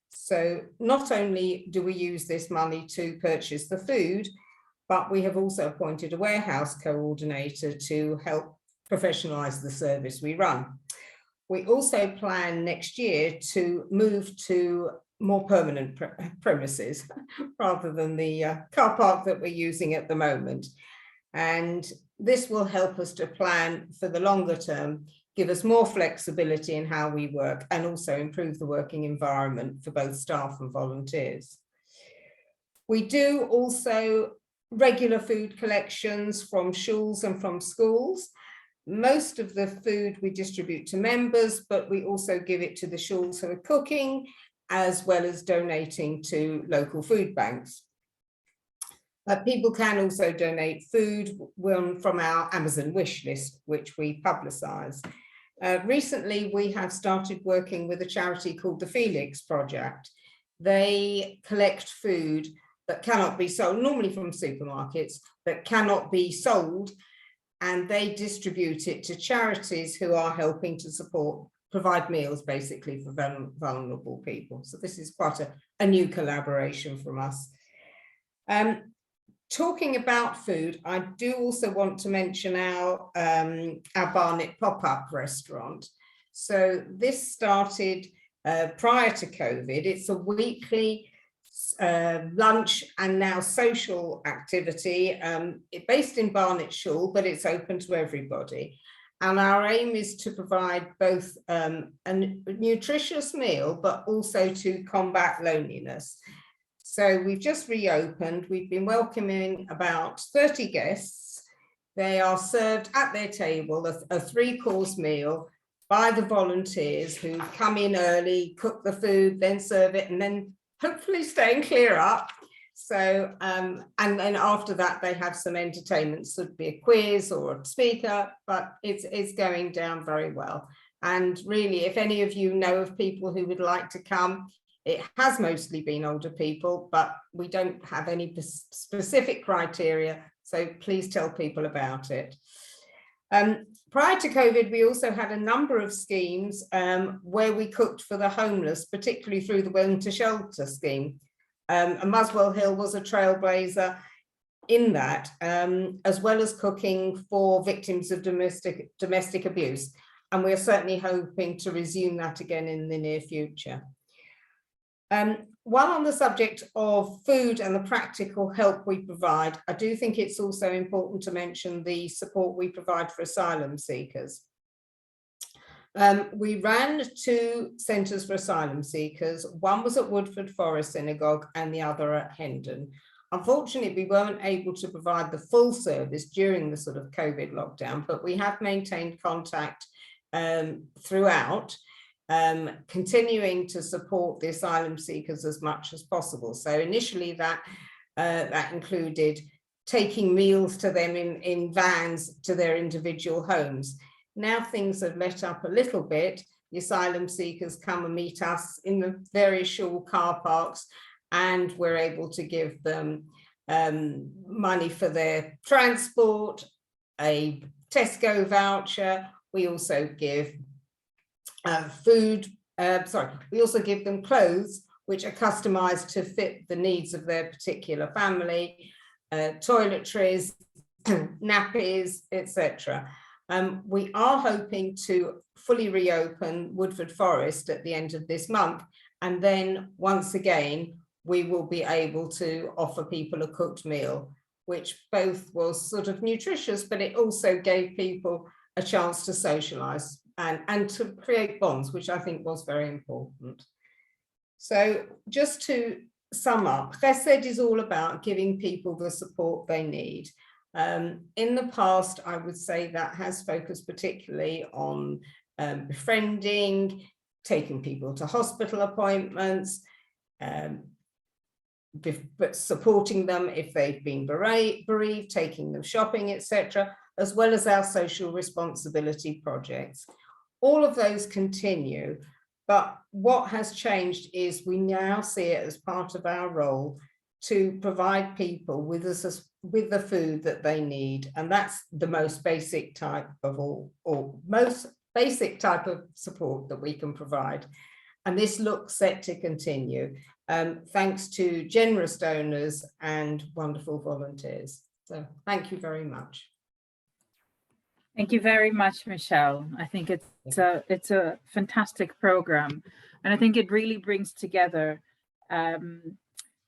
So not only do we use this money to purchase the food, but we have also appointed a warehouse coordinator to help professionalise the service we run. We also plan next year to move to more permanent premises rather than the car park that we're using at the moment. And this will help us to plan for the longer term, give us more flexibility in how we work, and also improve the working environment for both staff and volunteers. We do also regular food collections from shuls and from schools. Most of the food we distribute to members, but we also give it to the shuls who are cooking, as well as donating to local food banks. People can also donate food from our Amazon wish list, which we publicise. Recently, we have started working with a charity called the Felix Project. They collect food that cannot be sold, normally from supermarkets, that cannot be sold, and they distribute it to charities who are helping to provide meals basically for vulnerable people. So this is quite a new collaboration from us. Talking about food, I do also want to mention our Barnet pop-up restaurant. So this started prior to COVID. It's a weekly lunch and now social activity. It's based in Barnet Shul, but it's open to everybody. And our aim is to provide both a nutritious meal, but also to combat loneliness. So we've just reopened. We've been welcoming about 30 guests. They are served at their table, a 3-course meal by the volunteers who come in early, cook the food, then serve it, and then hopefully stay and clear up. So, and then after that, they have some entertainment, so it'd be a quiz or a speaker, but it's going down very well. And really, if any of you know of people who would like to come, It has mostly been older people, but we don't have any specific criteria, so please tell people about it. Prior to COVID, we also had a number of schemes where we cooked for the homeless, particularly through the Winter Shelter scheme. And Muswell Hill was a trailblazer in that, as well as cooking for victims of domestic abuse. And we're certainly hoping to resume that again in the near future. While on the subject of food and the practical help we provide, I do think it's also important to mention the support we provide for asylum seekers. We ran 2 centres for asylum seekers. One was at Woodford Forest Synagogue and the other at Hendon. Unfortunately, we weren't able to provide the full service during the sort of COVID lockdown, but we have maintained contact throughout, continuing to support the asylum seekers as much as possible. So initially that included taking meals to them in vans to their individual homes. Now things have let up a little bit. The asylum seekers come and meet us in the various shul car parks, and we're able to give them money for their transport, a Tesco voucher. We also give we also give them clothes which are customized to fit the needs of their particular family, toiletries, nappies, etc. We are hoping to fully reopen Woodford Forest at the end of this month, and then once again we will be able to offer people a cooked meal, which both was sort of nutritious, but it also gave people a chance to socialise and to create bonds, which I think was very important. So just to sum up, Chesed is all about giving people the support they need. In the past, I would say that has focused particularly on befriending, taking people to hospital appointments, but supporting them if they've been bereaved, taking them shopping, etc., as well as our social responsibility projects. All of those continue, but what has changed is we now see it as part of our role to provide people with the food that they need, and that's the most basic type of most basic type of support that we can provide. And this looks set to continue, thanks to generous donors and wonderful volunteers. So thank you very much. Thank you very much, Michelle. I think it's a fantastic program, and I think it really brings together the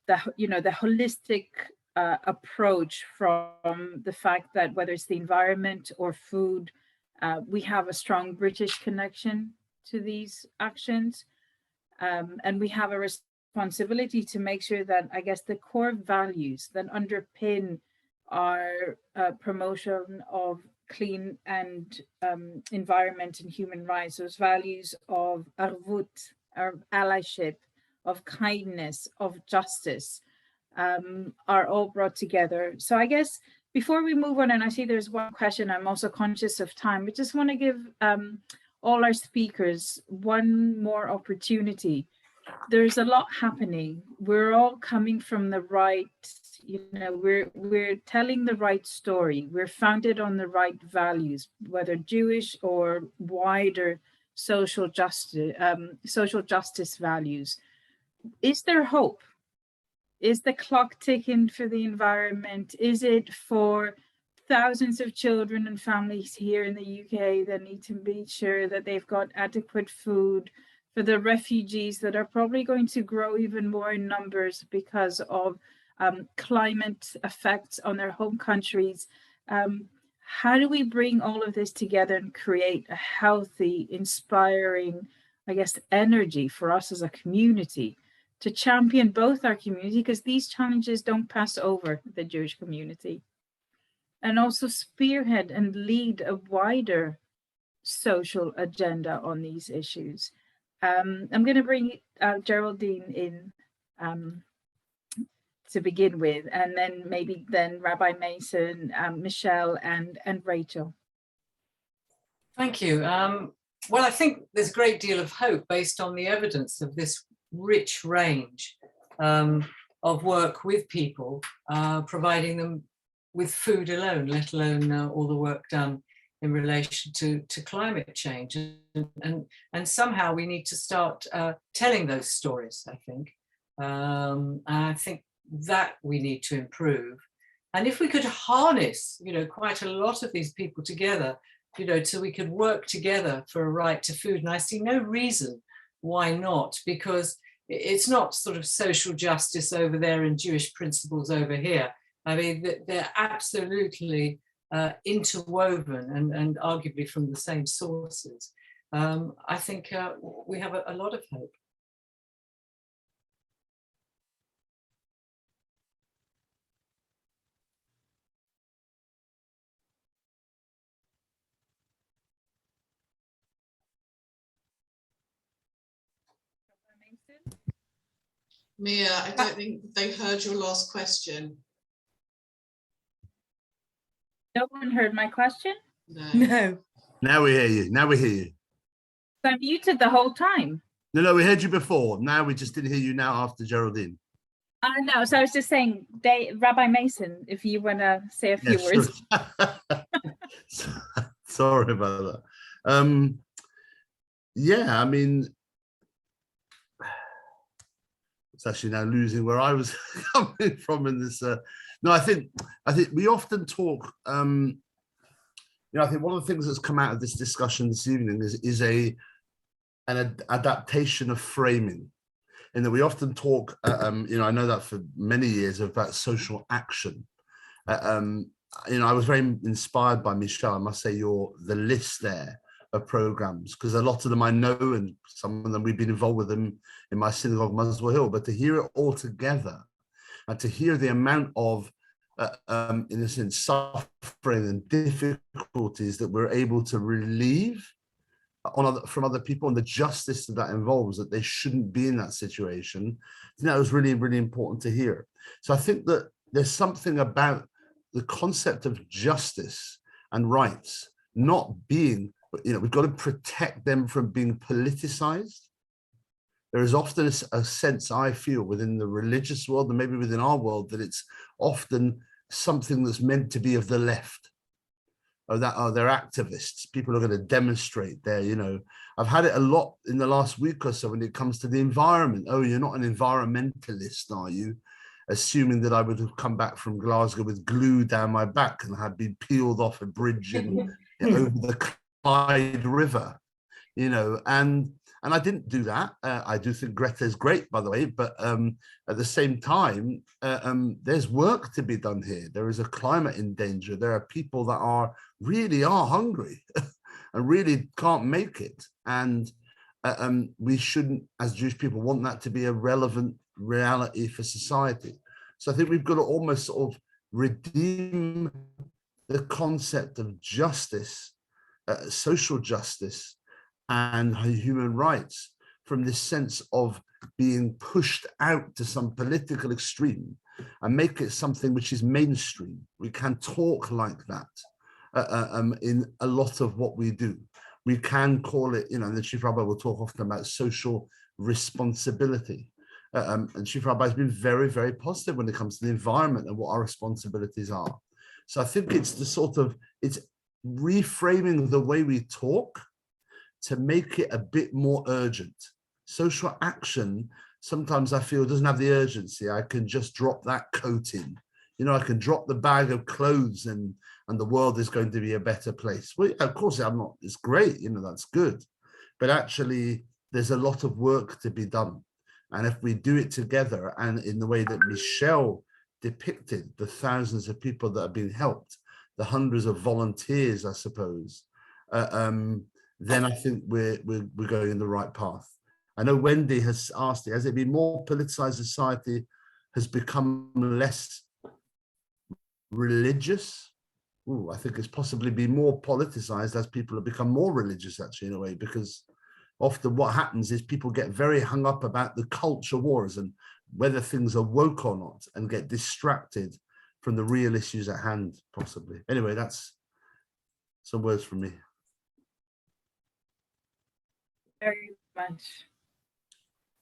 holistic approach from the fact that whether it's the environment or food, we have a strong British connection to these actions, and we have a responsibility to make sure that, I guess, the core values that underpin our promotion of clean and environment and human rights, those values of arvut, of allyship, of kindness, of justice, are all brought together. So I guess before we move on, and I see there's one question, I'm also conscious of time, but just want to give all our speakers one more opportunity. There's a lot happening. We're all coming from the right, we're telling the right story. We're founded on the right values, whether Jewish or wider social justice values. Is there hope? Is the clock ticking for the environment? Is it for thousands of children and families here in the UK that need to be sure that they've got adequate food? For the refugees that are probably going to grow even more in numbers because of climate effects on their home countries? How do we bring all of this together and create a healthy, inspiring, I guess, energy for us as a community to champion both our community, because these challenges don't pass over the Jewish community, and also spearhead and lead a wider social agenda on these issues? I'm going to bring Geraldine in to begin with, and then maybe Rabbi Mason, Michelle, and Rachel. Thank you. Well, I think there's a great deal of hope based on the evidence of this rich range of work with people, providing them with food alone, let alone all the work done in relation to climate change. And somehow we need to start telling those stories, I think. And I think that we need to improve. And if we could harness, quite a lot of these people together, so we could work together for a right to food. And I see no reason why not, because it's not sort of social justice over there and Jewish principles over here. I mean, they're absolutely interwoven and arguably from the same sources. I think we have a lot of hope. Mia, I don't think they heard your last question. No one heard my question? No. Now we hear you. Now we hear you. I'm muted the whole time. No, we heard you before. Now we just didn't hear you now after Geraldine. No, so I was just saying, Rabbi Mason, if you want to say a few words. Sure. Sorry about that. Yeah, I mean, it's actually now losing where I was coming from in this. No, I think we often talk. I think one of the things that's come out of this discussion this evening is an adaptation of framing, in that we often talk. I know that for many years about social action. I was very inspired by Michelle. I must say, the list there of programs, because a lot of them I know, and some of them we've been involved with them in my synagogue, Muswell Hill. But to hear it all together, and to hear the amount of, in a sense, suffering and difficulties that we're able to relieve from other people, and the justice that involves, that they shouldn't be in that situation, that was really, really important to hear. So I think that there's something about the concept of justice and rights not being, we've got to protect them from being politicized. There is often a sense, I feel, within the religious world and maybe within our world, that it's often something that's meant to be of the left. They're activists. People are going to demonstrate there. I've had it a lot in the last week or so when it comes to the environment. Oh, you're not an environmentalist, are you? Assuming that I would have come back from Glasgow with glue down my back and had been peeled off a bridge over the Clyde River, and I didn't do that. I do think Greta is great, by the way, but at the same time, there's work to be done here. There is a climate in danger. There are people that really are hungry and really can't make it. And we shouldn't, as Jewish people, want that to be a relevant reality for society. So I think we've got to almost sort of redeem the concept of justice, social justice, and human rights from this sense of being pushed out to some political extreme, and make it something which is mainstream. We can talk like that in a lot of what we do. We can call it, and the Chief Rabbi will talk often about social responsibility. And Chief Rabbi has been very, very positive when it comes to the environment and what our responsibilities are. So I think it's it's reframing the way we talk to make it a bit more urgent. Social action, sometimes I feel, doesn't have the urgency. I can just drop that coat in. I can drop the bag of clothes and the world is going to be a better place. Well, of course, it's great, that's good. But actually, there's a lot of work to be done. And if we do it together, and in the way that Michelle depicted, the thousands of people that are being helped, the hundreds of volunteers, I suppose, then I think we're going in the right path. I know Wendy has asked, has it been more politicized? Society has become less religious. I think it's possibly been more politicized as people have become more religious, actually, in a way, because often what happens is people get very hung up about the culture wars and whether things are woke or not, and get distracted from the real issues at hand, possibly. Anyway, that's some words from me. Very much.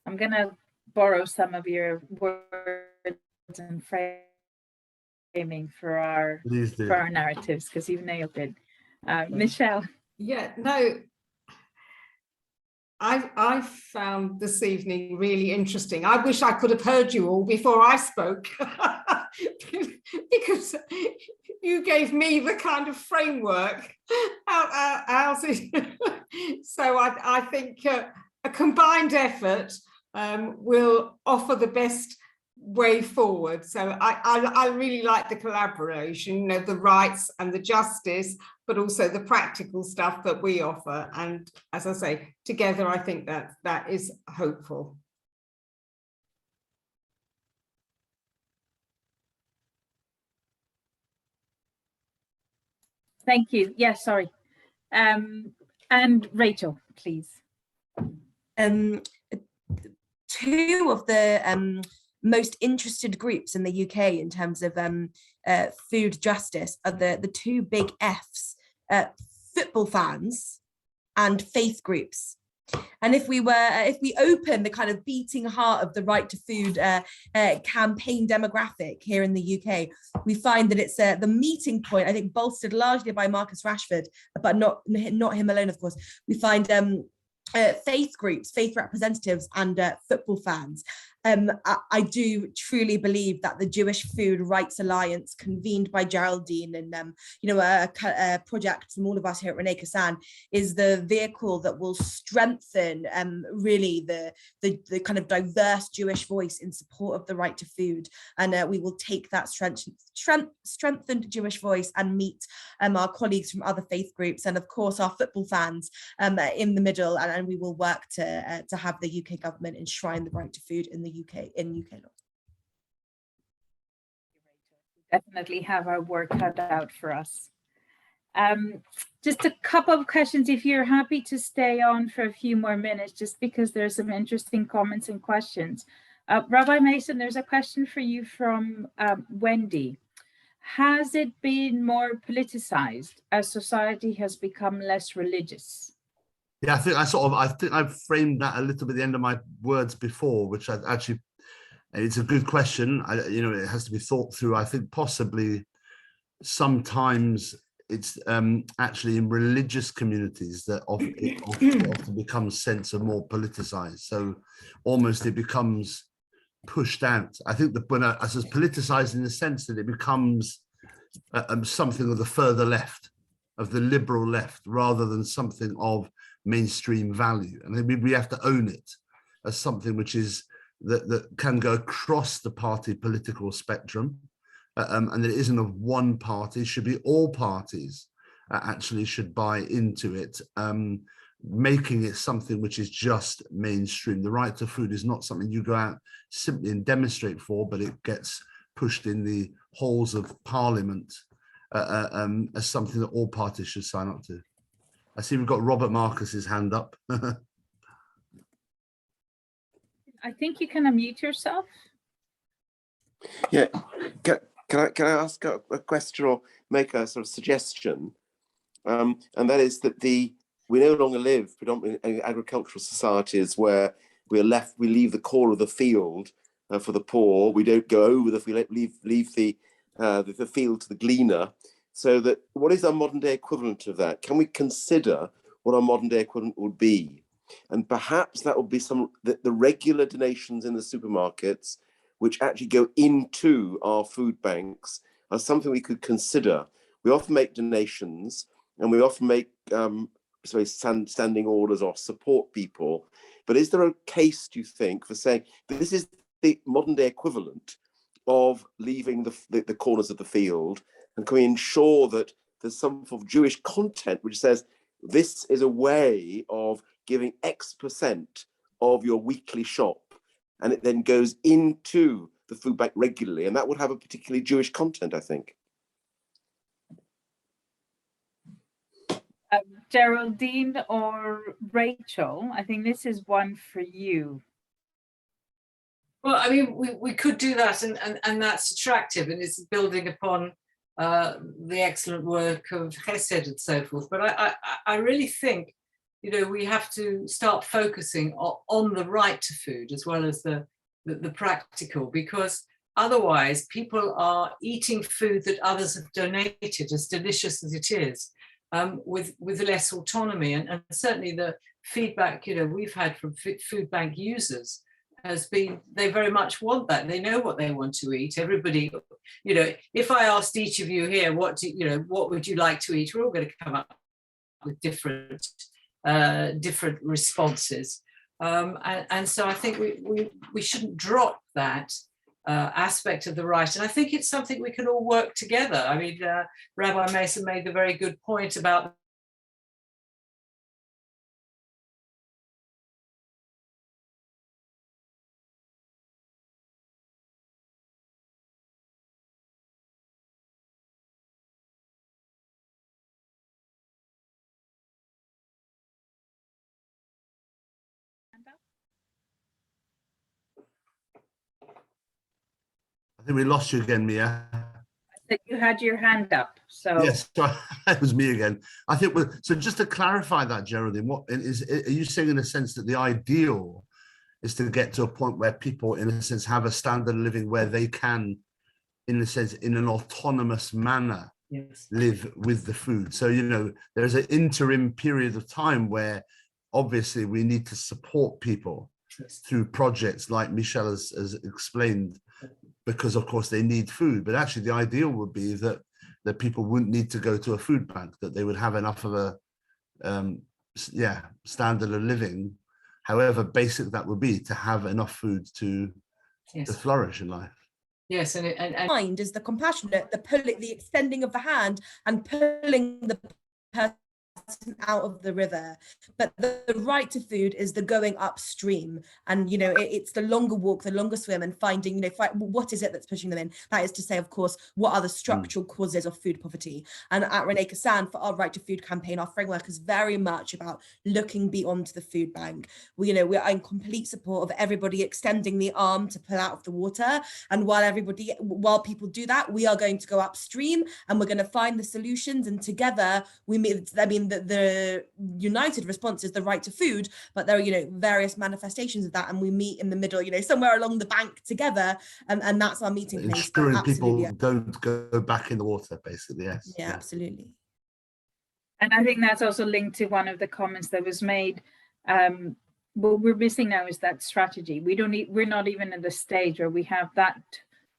I'm gonna borrow some of your words and framing for our narratives, because you've nailed it. Michelle. Yeah, no, I found this evening really interesting. I wish I could have heard you all before I spoke, because you gave me the kind of framework. So I think a combined effort will offer the best way forward. So I really like the collaboration, you know, the rights and the justice, but also the practical stuff that we offer. And as I say, together, I think that is hopeful. Thank you. Yes, sorry. And Rachel, please. Two of the most interested groups in the UK in terms of food justice are the two big Fs, football fans and faith groups. And if we open the kind of beating heart of the Right to Food campaign demographic here in the UK, we find that it's the meeting point, I think, bolstered largely by Marcus Rashford, but not him alone, of course. We find faith groups, faith representatives, and football fans. I do truly believe that the Jewish Food Rights Alliance, convened by Geraldine and a project from all of us here at Renee Kassan, is the vehicle that will strengthen really the kind of diverse Jewish voice in support of the right to food. And we will take that strengthened Jewish voice and meet our colleagues from other faith groups and, of course, our football fans in the middle, and we will work to have the UK government enshrine the right to food in UK law. Definitely have our work cut out for us. Just a couple of questions, if you're happy to stay on for a few more minutes, just because there's some interesting comments and questions. Rabbi Mason, there's a question for you from Wendy. Has it been more politicized as society has become less religious? Yeah, I think I've framed that a little bit at the end of my words before, which I actually, it's a good question. It has to be thought through. I think possibly sometimes it's actually in religious communities that it often becomes sense of more politicized. So almost it becomes pushed out. I think that when I says politicized in the sense that it becomes something of the further left, of the liberal left, rather than something of mainstream value. And then we have to own it as something which is that can go across the party political spectrum, and that it isn't of one party. It should be all parties actually should buy into it, making it something which is just mainstream. The right to food is not something you go out simply and demonstrate for, but it gets pushed in the halls of parliament as something that all parties should sign up to. I see we've got Robert Marcus's hand up. I think you can unmute yourself. Yeah, can I ask a question or make a sort of suggestion? And that is that we no longer live predominantly in agricultural societies where we leave the core of the field for the poor. We don't go over leave the field to the gleaner. So that what is our modern day equivalent of that? Can we consider what our modern day equivalent would be? And perhaps that would be the regular donations in the supermarkets, which actually go into our food banks, are something we could consider. We often make donations and we often make standing orders or support people. But is there a case, do you think, for saying that this is the modern day equivalent of leaving the corners of the field? And can we ensure that there's some form of Jewish content which says this is a way of giving X% of your weekly shop, and it then goes into the food bank regularly, and that would have a particularly Jewish content, I think. Geraldine or Rachel, I think this is one for you. Well, I mean, we could do that, and that's attractive, and it's building upon the excellent work of Chesed and so forth. But I really think, we have to start focusing on the right to food as well as the the practical, because otherwise people are eating food that others have donated, as delicious as it is, with less autonomy. And certainly the feedback, you know, we've had from food bank users has been, they very much want that. They know what they want to eat. Everybody, you know, if I asked each of you here, what would you like to eat? We're all going to come up with different responses. And so I think we shouldn't drop that aspect of the right. And I think it's something we can all work together. I mean, Rabbi Mason made the very good point about I think we lost you again, Mia. That you had your hand up, so Yes, sorry, that was me again. I think so. Just to clarify that, Geraldine, are you saying in a sense that the ideal is to get to a point where people, in a sense, have a standard of living where they can, in a sense, in an autonomous manner, yes, live with the food? So, you know, there's an interim period of time where obviously we need to support people through projects like Michelle has explained, because of course they need food. But actually the ideal would be that people wouldn't need to go to a food bank, that they would have enough of a standard of living, however basic that would be, to have enough food to flourish in life. Yes, and mind is the compassionate, the extending of the hand and pulling the person out of the river, but the right to food is the going upstream, and you know it's the longer walk, the longer swim, and finding, you know, what is it that's pushing them in. That is to say, of course, what are the structural causes of food poverty? And at Renee Kassan, for our Right to Food campaign, our framework is very much about looking beyond the food bank. We're in complete support of everybody extending the arm to pull out of the water, and while people do that, we are going to go upstream and we're going to find the solutions, and together the united response is the right to food, but there are, you know, various manifestations of that, and we meet in the middle, you know, somewhere along the bank together, and that's our meeting place. Ensuring people don't go back in the water, basically. Yes. Yeah, absolutely. And I think that's also linked to one of the comments that was made. What we're missing now is that strategy. We're not even at the stage where we have that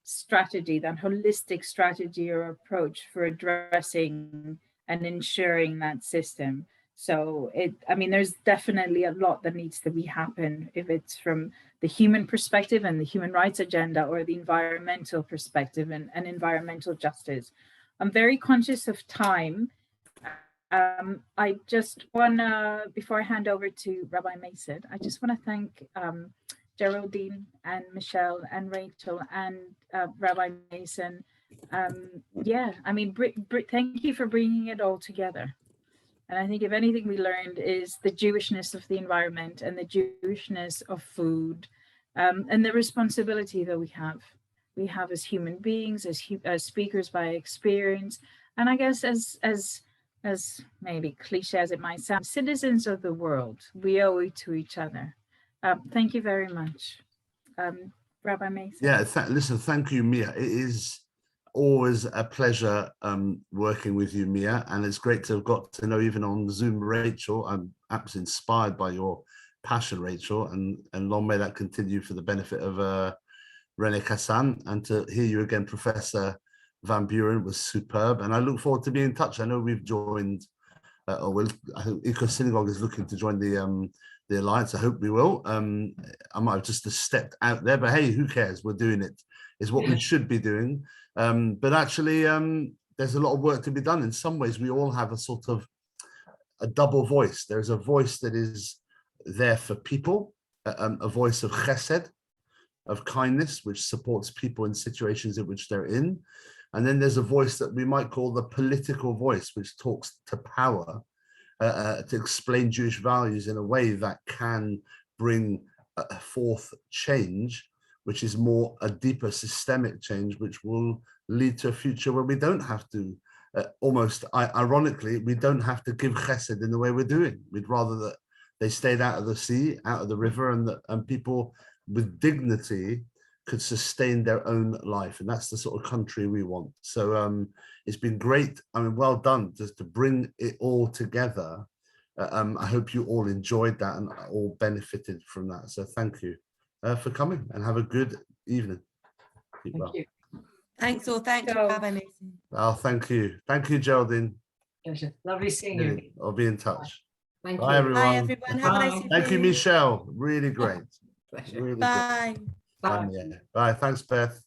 strategy, that holistic strategy or approach for addressing and ensuring that system. So there's definitely a lot that needs to be happen, if it's from the human perspective and the human rights agenda, or the environmental perspective and environmental justice. I'm very conscious of time. I just wanna, before I hand over to Rabbi Mason, I just wanna thank Geraldine and Michelle and Rachel and Rabbi Mason. Thank you for bringing it all together. And I think if anything we learned is the Jewishness of the environment and the Jewishness of food, and the responsibility that we have as human beings, as speakers by experience, and I guess as maybe cliche as it might sound, citizens of the world. We owe it to each other. Thank you very much. Rabbi Mason. Yeah, listen, thank you, Mia. It is always a pleasure working with you, Mia, and it's great to have got to know, even on Zoom, Rachel. I'm absolutely inspired by your passion, Rachel, and long may that continue for the benefit of Renee Kassan. And to hear you again, Professor Van Beuren, was superb, and I look forward to being in touch. I know we've joined, I think Eco Synagogue is looking to join the alliance. I hope we will. I might have just stepped out there, but hey, who cares? We're doing it. Is what we should be doing. But actually, there's a lot of work to be done. In some ways, we all have a sort of a double voice. There's a voice that is there for people, a voice of chesed, of kindness, which supports people in situations in which they're in. And then there's a voice that we might call the political voice, which talks to power, to explain Jewish values in a way that can bring a forth change, which is more a deeper systemic change, which will lead to a future where we don't have to, almost ironically, we don't have to give chesed in the way we're doing. We'd rather that they stayed out of the sea, out of the river, and people with dignity could sustain their own life. And that's the sort of country we want. So it's been great. I mean, well done just to bring it all together. I hope you all enjoyed that and all benefited from that. So thank you for coming, and have a good evening. Keep well. you. Thanks all. Thank you, Rabbi Mason. Oh, thank you. Thank you, Geraldine. Pleasure. Lovely seeing you. I'll be in touch. Thank Bye, you. everyone. Bye, everyone. Have a nice Bye. evening. Thank you, Michelle. Really great. Pleasure. Really Bye. good. Yeah. Bye. Thanks, Beth.